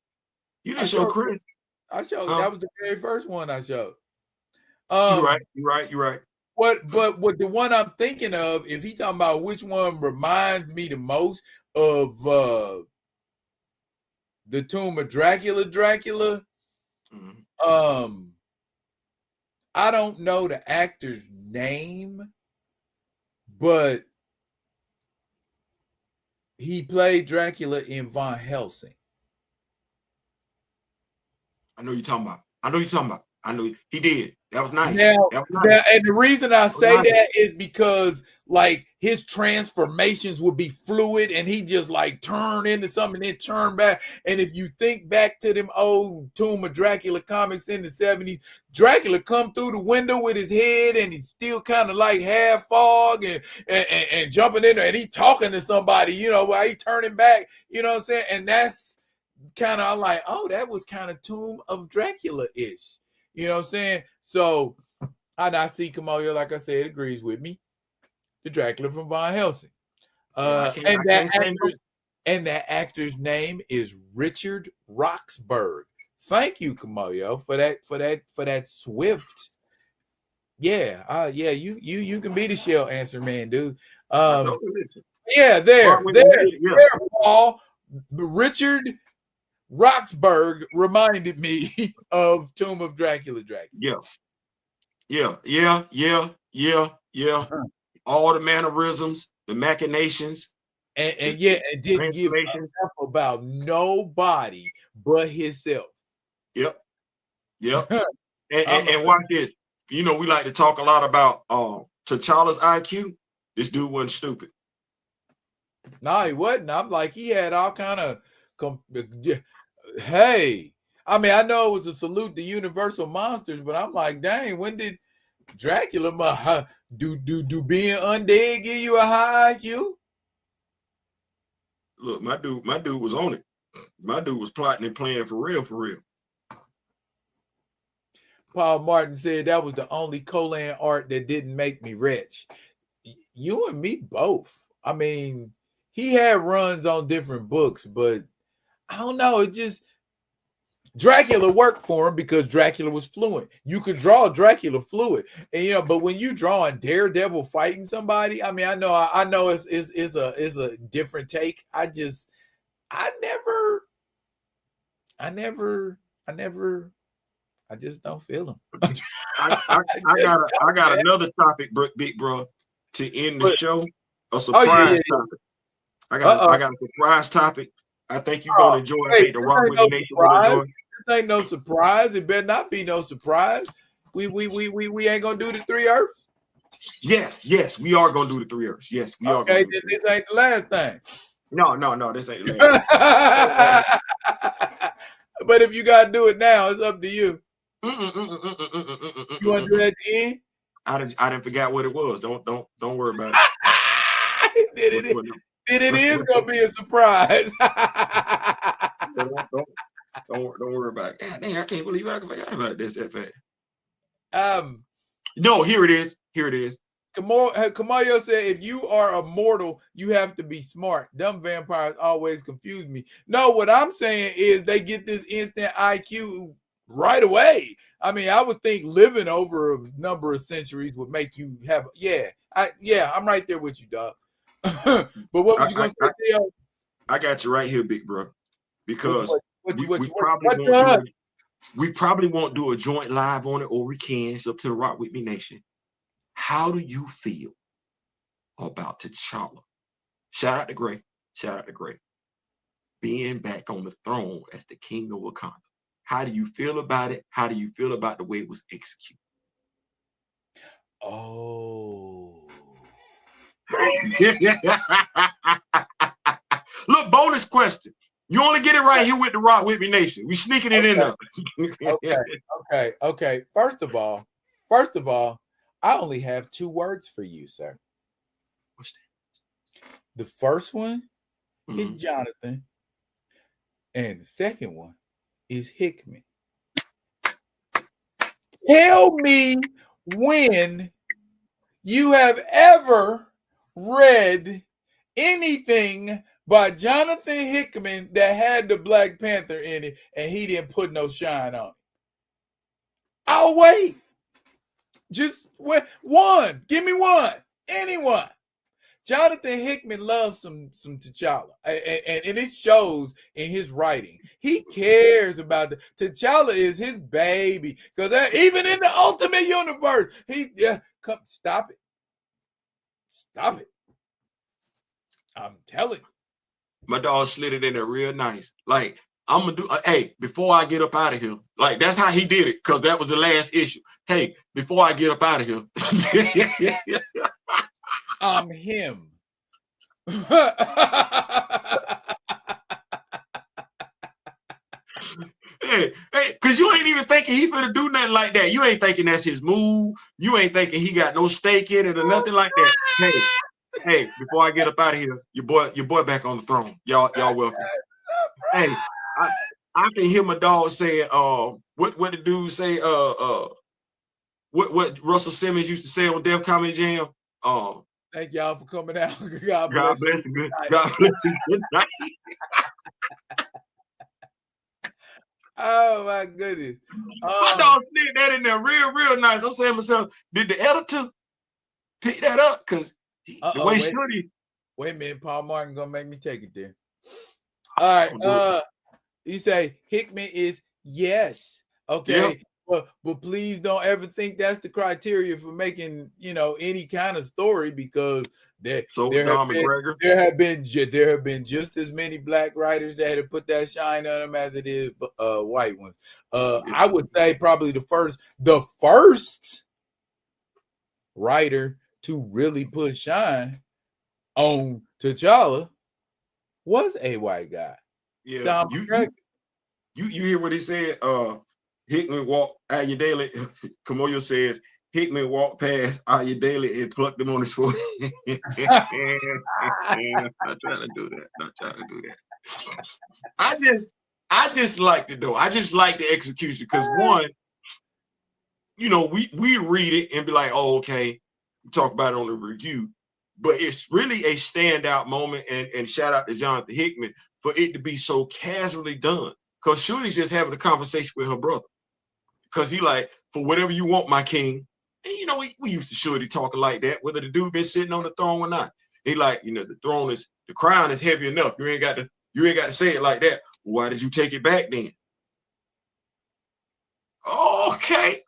S2: You didn't show Chris.
S1: I showed. That was the very first one I showed.
S2: You're right.
S1: But the one I'm thinking of, if he talking about which one reminds me the most of the Tomb of Dracula, I don't know the actor's name, but he played Dracula in Van Helsing.
S2: I know you're talking about. I know he did. That was nice.
S1: Now, and the reason I say that is because, like, his transformations would be fluid and he just like turn into something and then turn back. And if you think back to them old Tomb of Dracula comics in the 70s, Dracula come through the window with his head and he's still kind of like half fog and jumping in there and he talking to somebody, you know, while he turning back, you know what I'm saying? And that's kind of like, oh, that was kind of Tomb of Dracula-ish, you know what I'm saying? So I see Kamoyo, like I said, agrees with me. The Dracula from Van Helsing. And that actor's name is Richard Roxburgh. Thank you, Kamoyo, for that swift. Yeah, you can be the shell answer man, dude. Yeah, there, Paul. Richard Roxburgh reminded me of Tomb of Dracula.
S2: Yeah. All the mannerisms, the machinations,
S1: and didn't give a F about nobody but himself.
S2: Yep. And watch this. You know, we like to talk a lot about T'Challa's IQ. This dude wasn't stupid.
S1: No, he wasn't. I'm like, he had all kind of. Hey, I mean, I know it was a salute to Universal Monsters, but I'm like, dang, when did Dracula do being undead give you a high IQ?
S2: Look, my dude was on it. My dude was plotting and playing for real.
S1: Paul Martin said that was the only Colan art that didn't make me rich. You and me both. I mean, he had runs on different books, but I don't know. It just Dracula worked for him because Dracula was fluent. You could draw Dracula fluid, and you know, but when you drawing Daredevil fighting somebody, I mean, I know it's a different take. I just don't feel him.
S2: I got another topic, big bro, to end the show. A surprise topic. I got a surprise topic. I think you're gonna enjoy. I think the Rock with the Nation will enjoy.
S1: This ain't no surprise. It better not be no surprise. We ain't gonna do the 3 Earths.
S2: Yes, we are gonna do the 3 Earths. Yes, we are.
S1: Okay, this ain't the last thing.
S2: No, this ain't the last.
S1: But if you gotta do it now, it's up to you. You want to do it at the end?
S2: I didn't forget what it was. Don't worry about
S1: it. It is gonna be a surprise.
S2: Don't worry about it. God dang, I can't believe I forgot about this that fast. No, here it is.
S1: Kamayo said, if you are a mortal, you have to be smart. Dumb vampires always confuse me. No, what I'm saying is they get this instant IQ right away. I mean, I would think living over a number of centuries would make you have, I'm right there with you, dog. But what was you going to say, Theo?
S2: I got you right here, big bro. Because we probably won't do a joint live on it, or we can. It's up to the Rock With Me Nation. How do you feel about T'Challa? Shout out to Gray. Being back on the throne as the king of Wakanda. How do you feel about it? How do you feel about the way it was executed?
S1: Oh.
S2: Look, bonus question. You only get it right here with the Rock With Me Nation. We sneaking it in there.
S1: Okay. First of all, I only have 2 words for you, sir.
S2: What's that?
S1: The first one is Jonathan, and the second one is Hickman. Tell me when you have ever read anything by Jonathan Hickman that had the Black Panther in it and he didn't put no shine on it. I'll wait. Just one. Give me one. Anyone. Jonathan Hickman loves some T'Challa, and it shows in his writing. He cares about T'Challa is his baby, because even in the Ultimate Universe, stop it. I'm telling you.
S2: My dog slid it in there real nice. Like, I'm gonna do. Hey, before I get up out of here, like that's how he did it, because that was the last issue. Hey, before I get up out of here.
S1: I'm him.
S2: Hey, cause you ain't even thinking he finna do nothing like that. You ain't thinking that's his move. You ain't thinking he got no stake in it or nothing like that. Hey, before I get up out of here, your boy back on the throne. Y'all welcome. Hey, I can hear my dog saying, what the dude say, what Russell Simmons used to say on Def Comedy Jam.
S1: Thank y'all for coming out. God
S2: bless you. God bless you. Good night.
S1: Oh my goodness.
S2: My dog sneaked that in there real nice. I'm saying to myself, did the editor pick that up? Because the way Shorty.
S1: Wait a minute, Paul Martin gonna make me take it there. All right. You say Hickman is yes. Okay. Yep. But please don't ever think that's the criteria for making, any kind of story, because there have been just as many black writers that have put that shine on them as it is white ones. I would say probably the first writer to really put shine on T'Challa was a white guy.
S2: Yeah, you hear what he said? Hickman walked Ayodele. Kamoyo says Hickman walked past Ayodele and plucked him on his foot. Not trying to do that. I just liked it though. I just like the execution because one, we read it and be like, oh, okay, we talk about it on the review, but it's really a standout moment. And shout out to Jonathan Hickman for it to be so casually done. Because Shorty's just having a conversation with her brother. Because he like, for whatever you want, my king. And we used to Shorty talking like that, whether the dude been sitting on the throne or not. He like, the crown is heavy enough. You ain't got to say it like that. Why did you take it back then? Okay.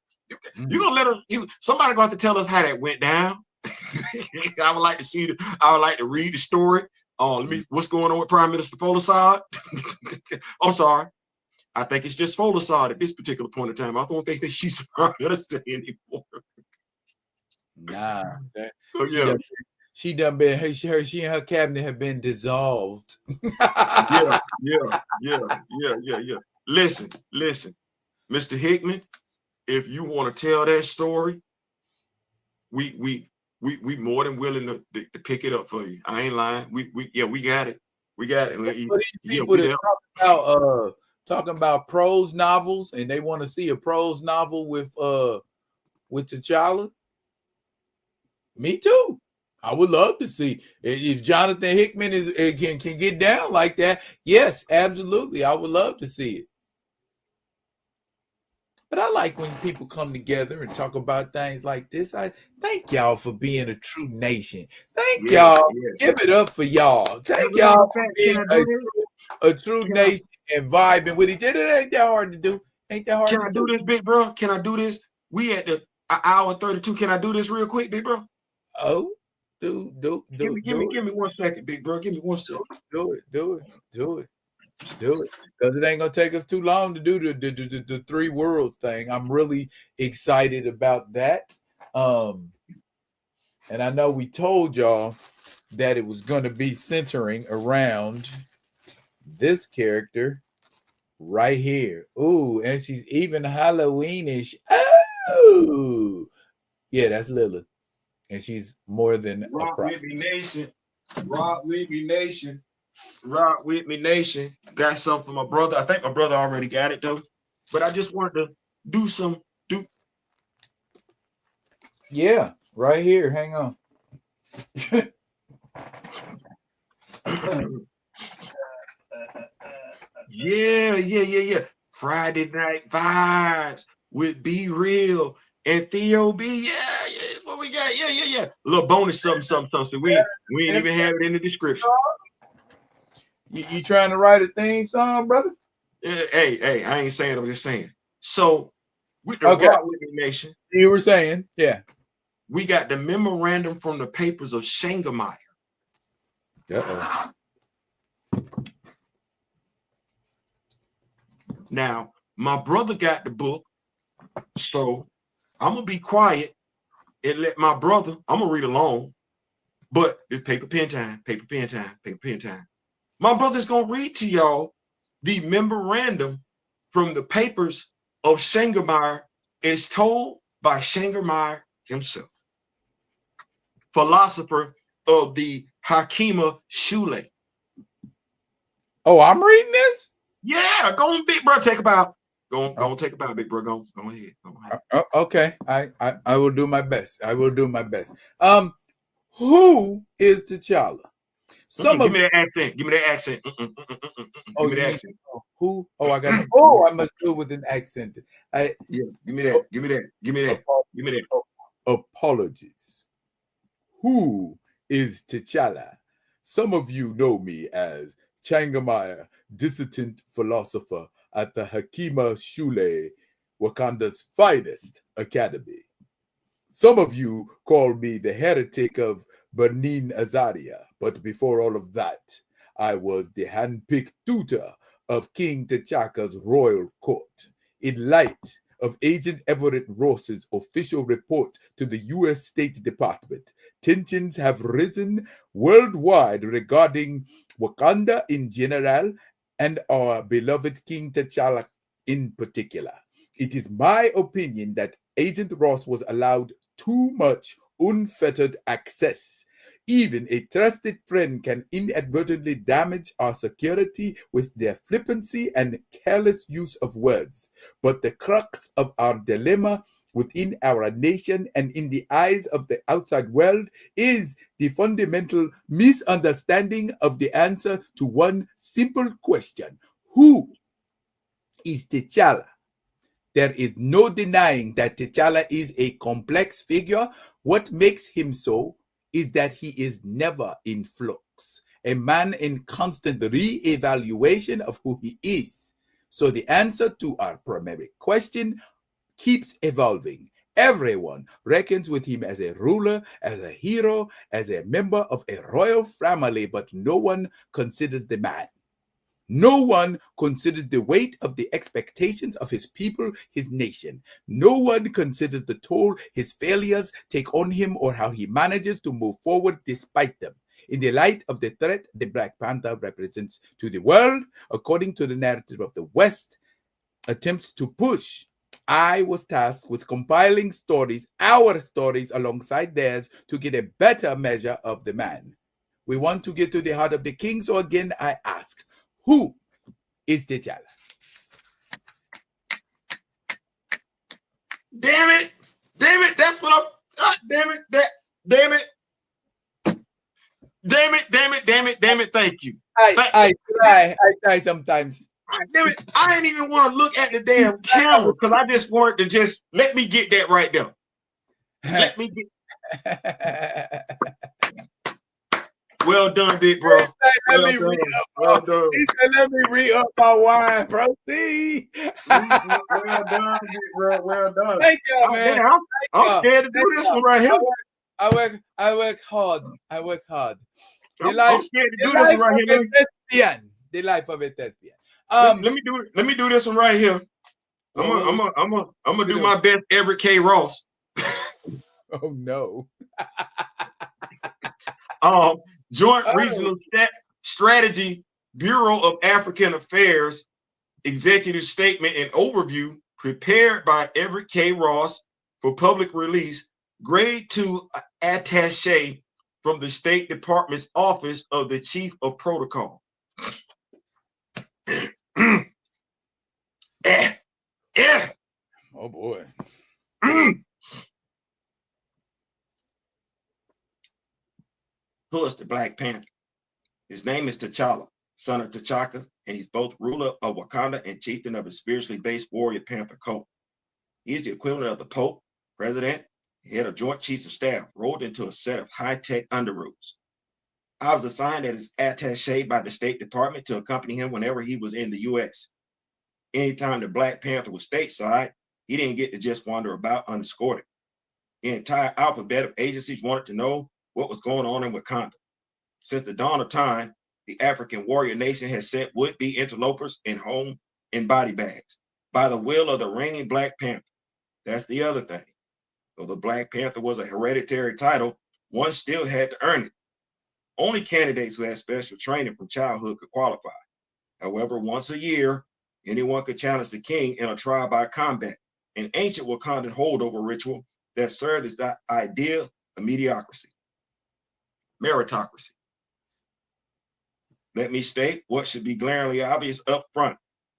S2: You're gonna let us somebody gonna have to tell us how that went down. I would like to read the story. What's going on with Prime Minister Folasad? I'm sorry. I think it's just Folasad at this particular point in time. I don't think that she's Prime Minister anymore.
S1: Nah.
S2: So yeah.
S1: She done been she and her cabinet have been dissolved.
S2: Yeah. Listen. Mr. Hickman, if you want to tell that story, we more than willing to pick it up for you. I ain't lying. We got it. We got it.
S1: For these people that talking about prose novels, and they want to see a prose novel with T'Challa. Me too. I would love to see if Jonathan Hickman can get down like that. Yes, absolutely. I would love to see it. But I like when people come together and talk about things like this. I thank y'all for being a true nation. Thank y'all. Give it up for y'all. Thank y'all for being a true nation and vibing with each other. It ain't that hard to do. Ain't that hard to do.
S2: Can I do this, big bro? Can I do this? We at the hour 32. Can I do this real quick, big bro?
S1: Oh,
S2: give me 1 second, big bro. Give me 1 second.
S1: Do it. Because it ain't gonna take us too long to do the three worlds thing. I'm really excited about that. And I know we told y'all that it was gonna be centering around this character right here. Ooh, and she's even Halloweenish. Oh, yeah, that's Lilith. And she's more than
S2: Rock with me, nation. Rock with me, nation. Rock with me, nation. Got something for my brother. I think my brother already got it though. But I just wanted to do.
S1: Yeah, right here. Hang on.
S2: Yeah. Friday Night Vibes with Be Real and Theo B. Yeah. What we got? Yeah. A little bonus something. We ain't even have it in the description.
S1: You trying to write a theme song, brother?
S2: Hey, I ain't saying, I'm just saying. So with the Rock with Me Nation.
S1: You were saying, yeah.
S2: We got the memorandum from the papers of Shangemeyer.
S1: Uh-oh.
S2: Now, my brother got the book, so I'm gonna be quiet and let my brother, I'm gonna read along, But it's paper pen time, paper pen time, paper pen time. My brother's gonna read to y'all the memorandum from the papers of Schengermeyer, is told by Schengermeyer himself, philosopher of the Hakima Shule.
S1: Oh, I'm reading this?
S2: Yeah, go on, big bro. Take a bow. Go on, take a bow, big bro. Go ahead. Go ahead.
S1: Okay, I will do my best. I will do my best. Who is T'Challa?
S2: Give me that accent. Give me that accent.
S1: Oh,
S2: give me
S1: you
S2: that
S1: mean
S2: accent.
S1: who? Oh, I got. Oh, I must do it with an accent.
S2: Yeah, give me that. Give me that. Give me that. Give me that.
S1: Apologies. Who is T'Challa? Some of you know me as Changamaya, dissident philosopher at the Hakima Shule, Wakanda's finest academy. Some of you call me the heretic of Benin Azaria, but before all of that, I was the handpicked tutor of King T'Chaka's royal court. In light of Agent Everett Ross's official report to the U.S. State Department, tensions have risen worldwide regarding Wakanda in general and our beloved King T'Challa in particular. It is my opinion that Agent Ross was allowed too much unfettered access. Even a trusted friend can inadvertently damage our security with their flippancy and careless use of words. But the crux of our dilemma within our nation and in the eyes of the outside world is the fundamental misunderstanding of the answer to one simple question: who is T'Challa? There is no denying that T'Challa is a complex figure. What makes him so is that he is never in flux, a man in constant re-evaluation of who he is. So the answer to our primary question keeps evolving. Everyone reckons with him as a ruler, as a hero, as a member of a royal family, but no one considers the man. No one considers the weight of the expectations of his people, his nation. No one considers the toll his failures take on him or how he manages to move forward despite them. In the light of the threat the Black Panther represents to the world, according to the narrative of the West attempts to push, I was tasked with compiling stories, our stories alongside theirs, to get a better measure of the man. We want to get to the heart of the king, so again I ask, who is T'Challa?
S2: Damn it! Damn it! That's what I'm. Damn it! Damn it! Damn it! Damn it! Damn it! Damn it! Thank you.
S1: I try sometimes.
S2: Damn it! I didn't even want to look at the damn camera because I just wanted to just let me get that right there. Let me get. Well done, big bro.
S1: Let me re-up my wine, bro. See?
S2: Well done, big bro. Well done.
S1: Thank you, man.
S2: I'm scared to do this one right here.
S1: I work hard. I work hard.
S2: I'm scared to do this one right
S1: here. The life of a thespian.
S2: Let me do this one right here. I'm gonna do my best Everett K. Ross.
S1: Oh no.
S2: Joint Regional Strategy, Bureau of African Affairs, Executive Statement and Overview, prepared by Everett K. Ross for public release, Grade 2 Attaché from the State Department's Office of the Chief of Protocol.
S1: Oh boy.
S2: Who is the Black Panther? His name is T'Challa, son of T'Chaka, and he's both ruler of Wakanda and chieftain of a spiritually based warrior panther cult. He is the equivalent of the Pope, President, head of Joint Chiefs of Staff, rolled into a set of high-tech underoos. I was assigned as attaché by the State Department to accompany him whenever he was in the U.S. Anytime the Black Panther was stateside, he didn't get to just wander about unescorted. The entire alphabet of agencies wanted to know what was going on in Wakanda. Since the dawn of time, the African warrior nation has sent would-be interlopers in home in body bags by the will of the reigning Black Panther. That's the other thing. Though the Black Panther was a hereditary title, one still had to earn it. Only candidates who had special training from childhood could qualify. However, once a year, anyone could challenge the king in a trial by combat, an ancient Wakandan holdover ritual that served as the idea of meritocracy. Let me state what should be glaringly obvious up front.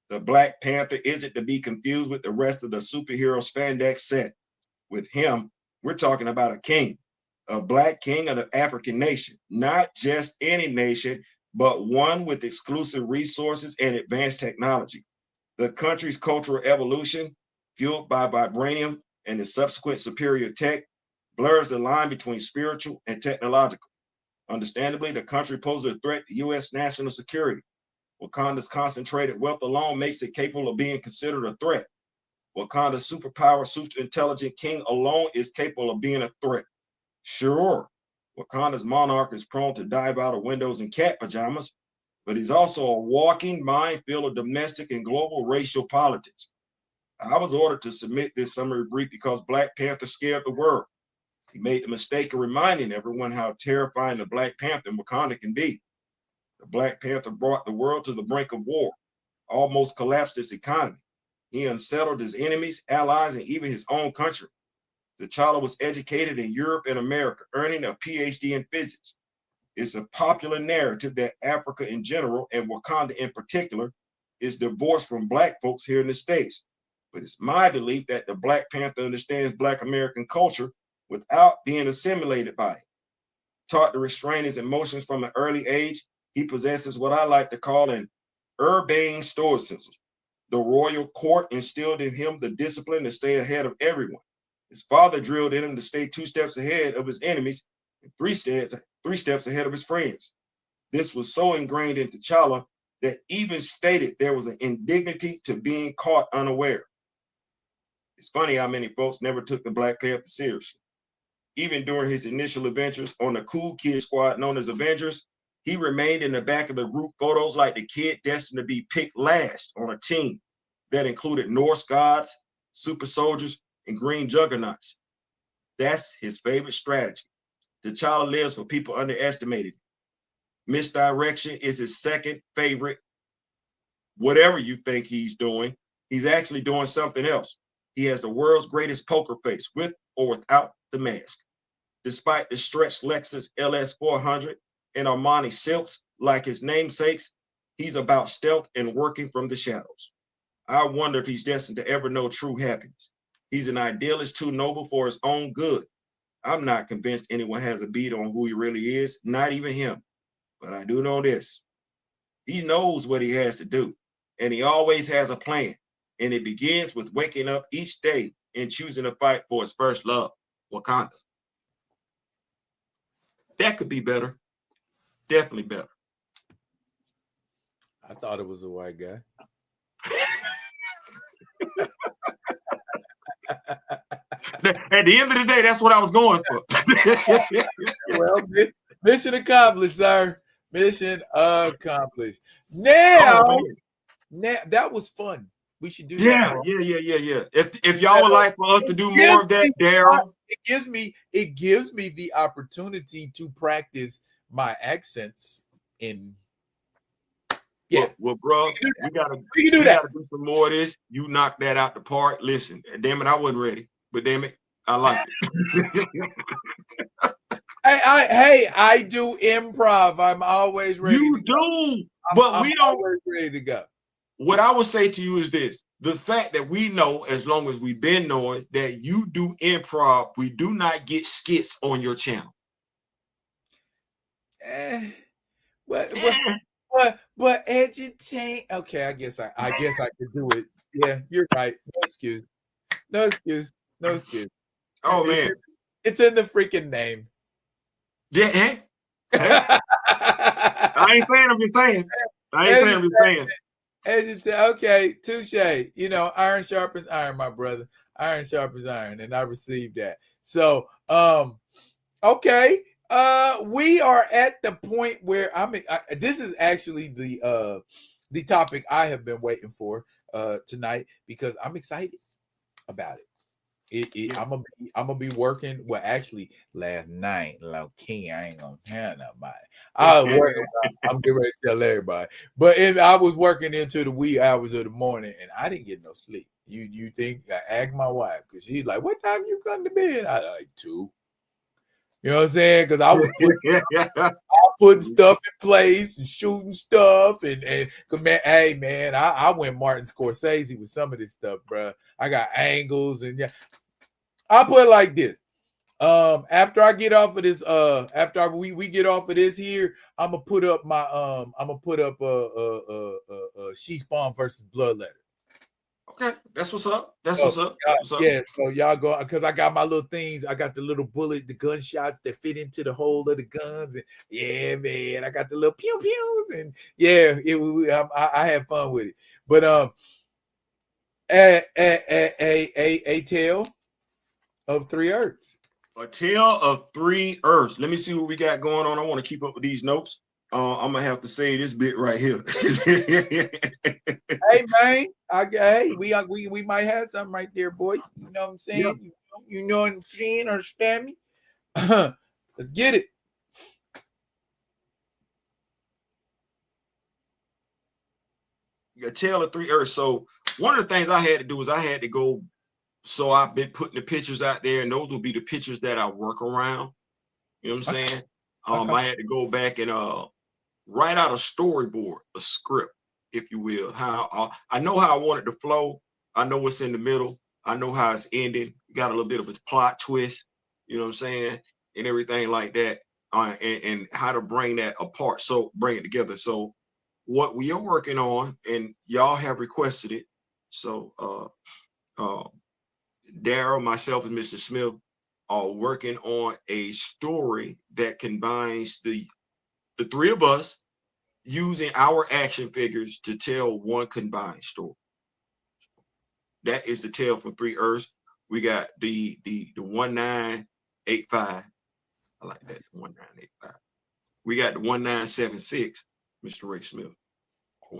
S2: The Black Panther isn't to be confused with the rest of the superhero spandex set. With him, we're talking about a king, a Black king of the African nation, not just any nation, but one with exclusive resources and advanced technology. The country's cultural evolution, fueled by vibranium and the subsequent superior tech, blurs the line between spiritual and technological. Understandably, the country poses a threat to U.S. national security. Wakanda's concentrated wealth alone makes it capable of being considered a threat. Wakanda's superpower, super intelligent king alone is capable of being a threat. Sure, Wakanda's monarch is prone to dive out of windows in cat pajamas, but he's also a walking minefield of domestic and global racial politics. I was ordered to submit this summary brief because Black Panther scared the world. He made the mistake of reminding everyone how terrifying the Black Panther in Wakanda can be. The Black Panther brought the world to the brink of war, almost collapsed its economy. He unsettled his enemies, allies, and even his own country. T'Challa was educated in Europe and America, earning a PhD in physics. It's a popular narrative that Africa in general, and Wakanda in particular, is divorced from Black folks here in the States. But it's my belief that the Black Panther understands Black American culture without being assimilated by it. Taught to restrain his emotions from an early age, he possesses what I like to call an urbane stoicism. The royal court instilled in him the discipline to stay ahead of everyone. His father drilled in him to stay 2 steps ahead of his enemies and 3 steps ahead of his friends. This was so ingrained in T'Challa that even stated there was an indignity to being caught unaware. It's funny how many folks never took the Black Panther seriously. Even during his initial adventures on the cool kid squad known as Avengers, he remained in the back of the group photos like the kid destined to be picked last on a team that included Norse gods, super soldiers, and green juggernauts. That's his favorite strategy. T'Challa lives for people underestimated. Misdirection is his second favorite. Whatever you think he's doing, he's actually doing something else. He has the world's greatest poker face, with or without the mask. Despite the stretched Lexus LS 400 and Armani silks, like his namesakes, he's about stealth and working from the shadows. I wonder if he's destined to ever know true happiness. He's an idealist too noble for his own good. I'm not convinced anyone has a beat on who he really is, not even him. But I do know this. He knows what he has to do, and he always has a plan. And it begins with waking up each day and choosing to fight for his first love, Wakanda. That could be better. Definitely better.
S1: I thought it was a white guy.
S2: At the end of the day, that's what I was going for.
S1: Well, mission accomplished, sir. Mission accomplished. Now, that was fun. We should do that.
S2: Yeah. If y'all would like for us to do more of that, Daryl,
S1: it gives me the opportunity to practice my accents in. Yeah.
S2: Well, bro, we gotta do some more of this. You knock that out the park. Listen, damn it, I wasn't ready, but damn it, I like it.
S1: I do improv. I'm always ready.
S2: You do, but we don't.
S1: Always ready to go.
S2: What I would say to you is this: the fact that we know, as long as we've been knowing that you do improv, we do not get skits on your channel.
S1: But educate. Okay, I guess I could do it. Yeah, you're right. No excuse.
S2: Oh man,
S1: it's in the freaking name.
S2: Yeah. Hey. I ain't saying. I'm just saying.
S1: Okay, touche. You know, iron sharpens iron, my brother. Iron sharpens iron, and I received that. So, okay. We are at the point where this is actually the topic I have been waiting for tonight because I'm excited about it. I'm gonna be working. Well, actually, last night, low key, I ain't gonna tell nobody. I was working. I'm getting ready to tell everybody. But if I was working into the wee hours of the morning, and I didn't get no sleep. You think I asked my wife because she's like, "What time you come to bed?" I like 2. You know what I'm saying? Because I was putting stuff in place and shooting stuff and man, hey man, I went Martin Scorsese with some of this stuff, bro. I got angles and yeah. I'll put it like this. After I get off of this, after we get off of this here, I'm gonna put up She Spawn versus Bloodletter.
S2: Okay, that's what's up. That's what's up. What's up?
S1: Yeah, so y'all go because I got my little things. I got the little bullet, the gunshots that fit into the hole of the guns, and yeah, man, I got the little pew pews, and yeah, I had fun with it. But a tale of 3 Earths.
S2: A Tale of 3 Earths. Let me see what we got going on. I want to keep up with these notes. I'm gonna have to say this bit right here.
S1: Hey man, we might have something right there, boy. You know what I'm saying? Yep. You know what I'm saying? Understand me? Let's get it.
S2: A Tale of 3 Earths. So one of the things I had to do is I had to go. So I've been putting the pictures out there, and those will be the pictures that I work around. You know what I'm saying? I had to go back and write out a storyboard, a script, if you will. How I know how I want it to flow. I know what's in the middle. I know how it's ending. Got a little bit of a plot twist. You know what I'm saying? And everything like that. And how to bring that apart. So bring it together. So what we are working on, and y'all have requested it. So Daryl, myself, and Mr. Smith are working on a story that combines the 3 of us using our action figures to tell one combined story. That is the tale from 3 Earths. We got the 1985. I like that, 1985. We got the 1976, Mr. Ray Smith. The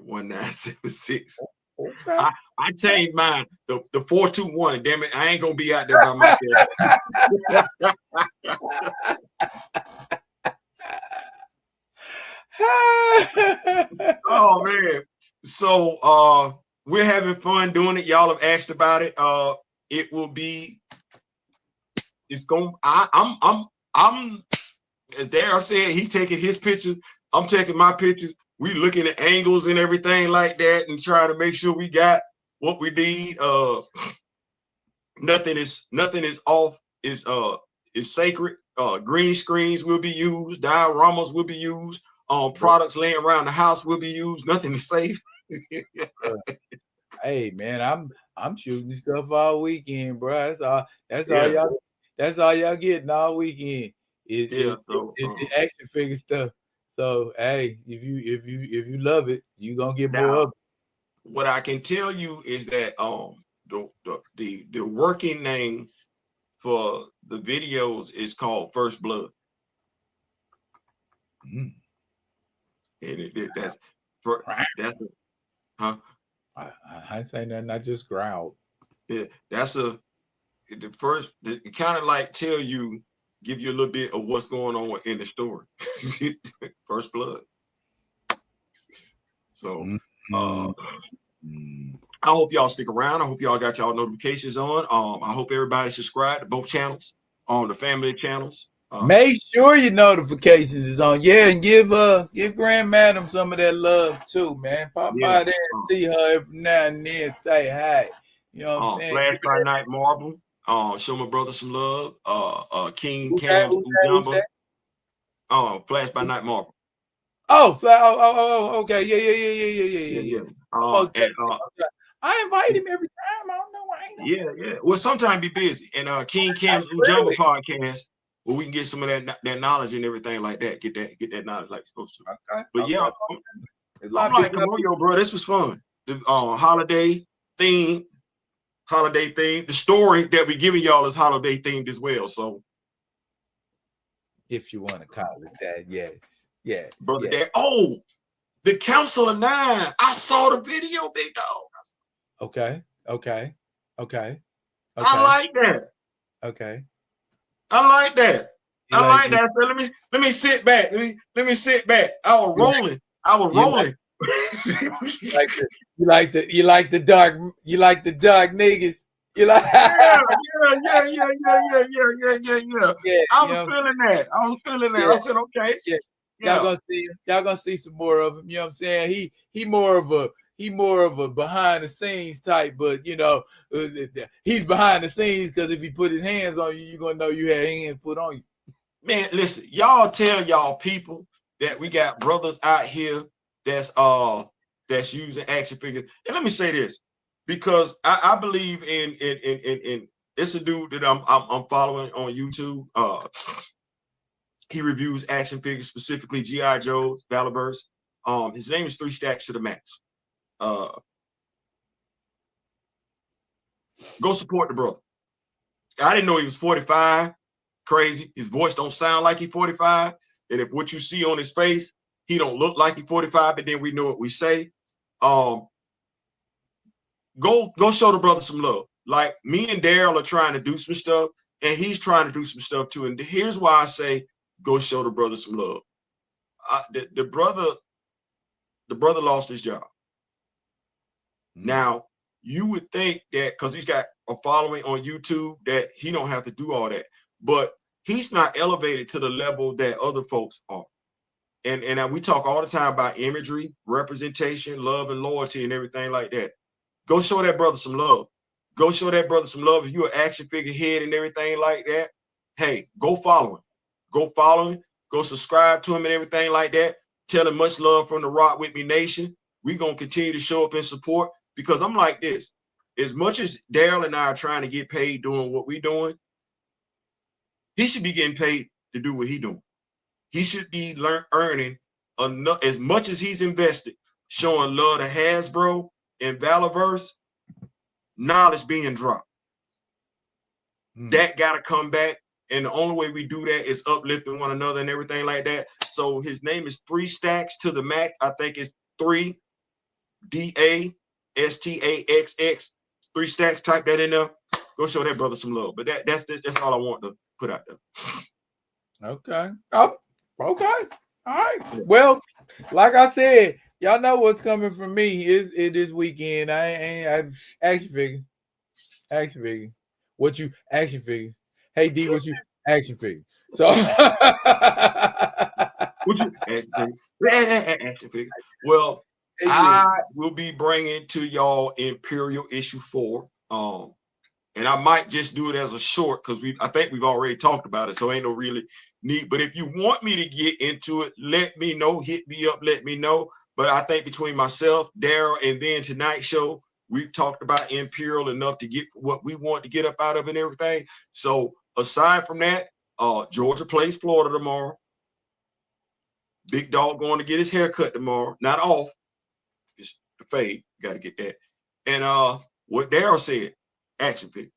S2: 1976. Okay. I changed mine. The 421. Damn it, I ain't gonna be out there by myself. Oh man. So we're having fun doing it. Y'all have asked about it. It will be, it's going, I'm as Daryl said, he's taking his pictures, I'm taking my pictures. We looking at angles and everything like that and trying to make sure we got what we need. Nothing is off, is sacred. Green screens will be used, dioramas will be used, products laying around the house will be used. Nothing is safe.
S1: Hey man, I'm shooting stuff all weekend, bro. That's all y'all getting all weekend. It's the action figure stuff. So hey, if you love it, you gonna get more of it.
S2: What I can tell you is that the working name for the videos is called First Blood. And that's huh?
S1: I ain't saying nothing. I just growled.
S2: Yeah, that's the first. It kind of like tell you, give you a little bit of what's going on in the story. First Blood. So, I hope y'all stick around. I hope y'all got y'all notifications on. I hope everybody subscribed to both channels, on the family channels.
S1: Make sure your notifications is on. Yeah, and give Grand Madam some of that love too, man. Pop by there and see her every now and then. Say hi. You know what I'm saying?
S2: Flash by Night Marble. Show my brother some love. King Cam Ujamba. Flash by Night Marble.
S1: Okay. Yeah. I invite him every time. I don't know why.
S2: Yeah. Well, sometimes be busy. And King Cam's Ujamba podcast, where we can get some of that knowledge and everything like that. Get that knowledge like supposed to. Okay. But yeah, I'm like, yo, bro, this was fun. The holiday theme. The story that we're giving y'all is holiday themed as well. So,
S1: if you want to call it that, yes.
S2: Brother Dad. Oh, the Council of 9. I saw the video, big dog.
S1: Okay. Okay.
S2: I like that.
S1: Okay.
S2: I like that.
S1: You
S2: I like
S1: you,
S2: that. So let me sit back. Let me sit back. I was rolling. I was rolling.
S1: You like the dark niggas. You like
S2: Yeah.
S1: yeah,
S2: I
S1: you
S2: was
S1: know,
S2: feeling that.
S1: yeah,
S2: I said, okay.
S1: yeah.
S2: Yeah.
S1: Y'all gonna see some more of him. You know what I'm saying? He more of a behind the scenes type, but you know, he's behind the scenes because if he put his hands on you, you're gonna know you had hands put on you.
S2: Man, listen, y'all tell y'all people that we got brothers out here that's using action figures. And let me say this, because I believe in it's a dude that I'm following on YouTube. He reviews action figures, specifically G.I. Joe's, Valorverse. His name is 3 Stacks to the Max. Go support the brother. I didn't know he was 45. Crazy. His voice don't sound like he's 45. And if what you see on his face, he don't look like he's 45, but then we know what we say. Go show the brother some love. Like me and Daryl are trying to do some stuff, and he's trying to do some stuff too. And here's why I say go show the brother some love. The brother lost his job. Now, you would think that because he's got a following on YouTube that he don't have to do all that, but he's not elevated to the level that other folks are. And we talk all the time about imagery, representation, love, and loyalty, and everything like that. Go show that brother some love. Go show that brother some love. If you're an action figure head and everything like that, hey, go follow him. Go follow him. Go subscribe to him and everything like that. Tell him much love from the Rock With Me Nation. We're going to continue to show up and support, because I'm like this. As much as Daryl and I are trying to get paid doing what we're doing, he should be getting paid to do what he's doing. He should be earning enough, as much as he's invested, showing love to Hasbro and Valorverse. Knowledge being dropped. That got to come back. And the only way we do that is uplifting one another and everything like that. So his name is 3 Stacks to the Max. I think it's 3 DASTAXX. 3 Stacks. Type that in there. Go show that brother some love. But that's all I want to put out there.
S1: Okay. Oh, okay. All right. Well, like I said, y'all know what's coming from me is this weekend. I action figure. Action figure. What you action figure? Hey D, what you action figure? So
S2: would you action figure? Well, I will be bringing to y'all Imperial issue 4. And I might just do it as a short because I think we've already talked about it, so ain't no really need. But if you want me to get into it, let me know. Hit me up, let me know. But I think between myself, Daryl, and then tonight's show, we've talked about Imperial enough to get what we want to get up out of it and everything. So aside from that, Georgia plays Florida tomorrow. Big Dog going to get his hair cut tomorrow. Not off, just the fade. Got to get that. And what Daryl said, action figure.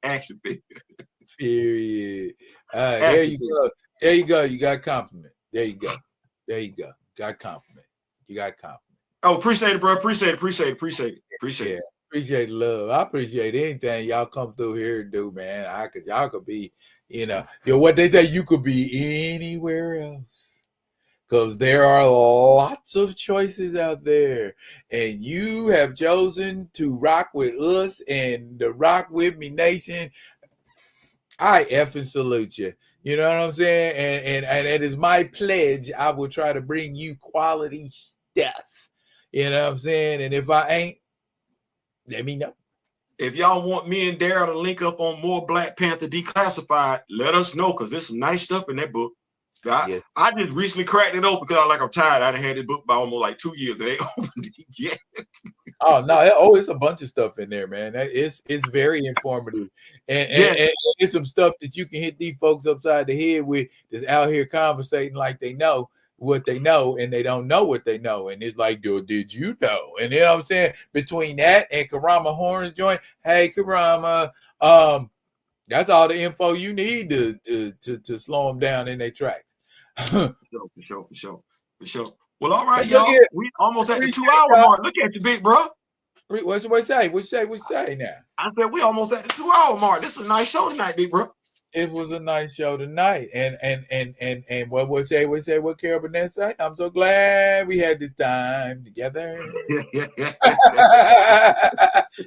S2: Action figure.
S1: Period. There you go. There you go. You got a compliment. There you go. There you go. Got a compliment. You got a compliment.
S2: Oh, appreciate it, bro. Appreciate it.
S1: Yeah, appreciate love. I appreciate anything y'all come through here and do, man. Y'all could be, what they say, you could be anywhere else. Because there are lots of choices out there. And you have chosen to rock with us and the Rock With Me Nation. I effing salute you. You know what I'm saying? And it is my pledge. I will try to bring you quality stuff. You know what I'm saying? And if I ain't, let me know.
S2: If y'all want me and Daryl to link up on more Black Panther Declassified, let us know, because there's some nice stuff in that book. I just recently cracked it open because I'm tired. I done had this book by almost like 2 years and they opened it yet.
S1: Oh no! It's a bunch of stuff in there, man. It's very informative, and it's some stuff that you can hit these folks upside the head with. That's out here conversating like they know what they know, and they don't know what they know. And it's like, did you know? And you know what I'm saying? Between that and Karama Horns joint, hey Karama, that's all the info you need to slow them down in their tracks.
S2: For sure. Well, all right, y'all. We almost at the 2 hour mark. Look at you, big bro.
S1: What you say? What you say now?
S2: I said we almost at the 2-hour mark. This is a nice show tonight, big bro.
S1: It was a nice show tonight, and what we say? What Carol Burnett say? I'm so glad we had this time together.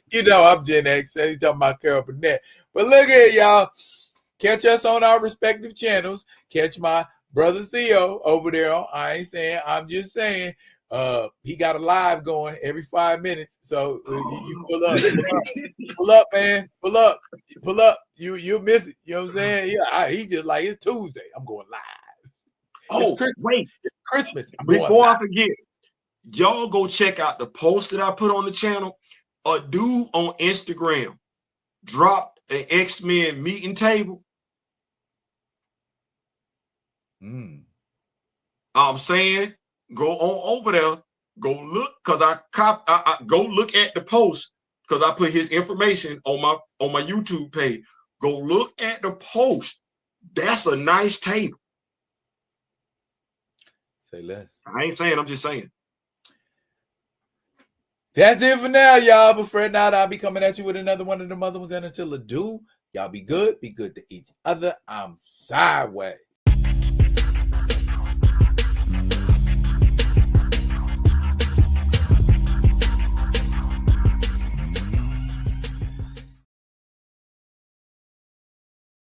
S1: You know, I'm Gen X. So you talking about Carol Burnett, but look at y'all. Catch us on our respective channels. Catch my brother Theo over there. I ain't saying. I'm just saying. He got a live going every 5 minutes. So you pull up, man. Pull up. You'll miss it. You know what I'm saying? Yeah, he just like it's Tuesday. I'm going live.
S2: Oh, wait.
S1: It's Christmas.
S2: Before I forget, y'all go check out the post that I put on the channel. A dude on Instagram dropped an X-Men meeting table. I'm saying go on over there, go look, because I go look at the post because I put his information on my YouTube page. Go look at the post. That's a nice table.
S1: Say less.
S2: I ain't saying, I'm just saying.
S1: That's it for now, y'all. But fret not, I'll be coming at you with another one of them other ones. And until I do, y'all be good to each other. I'm sideways.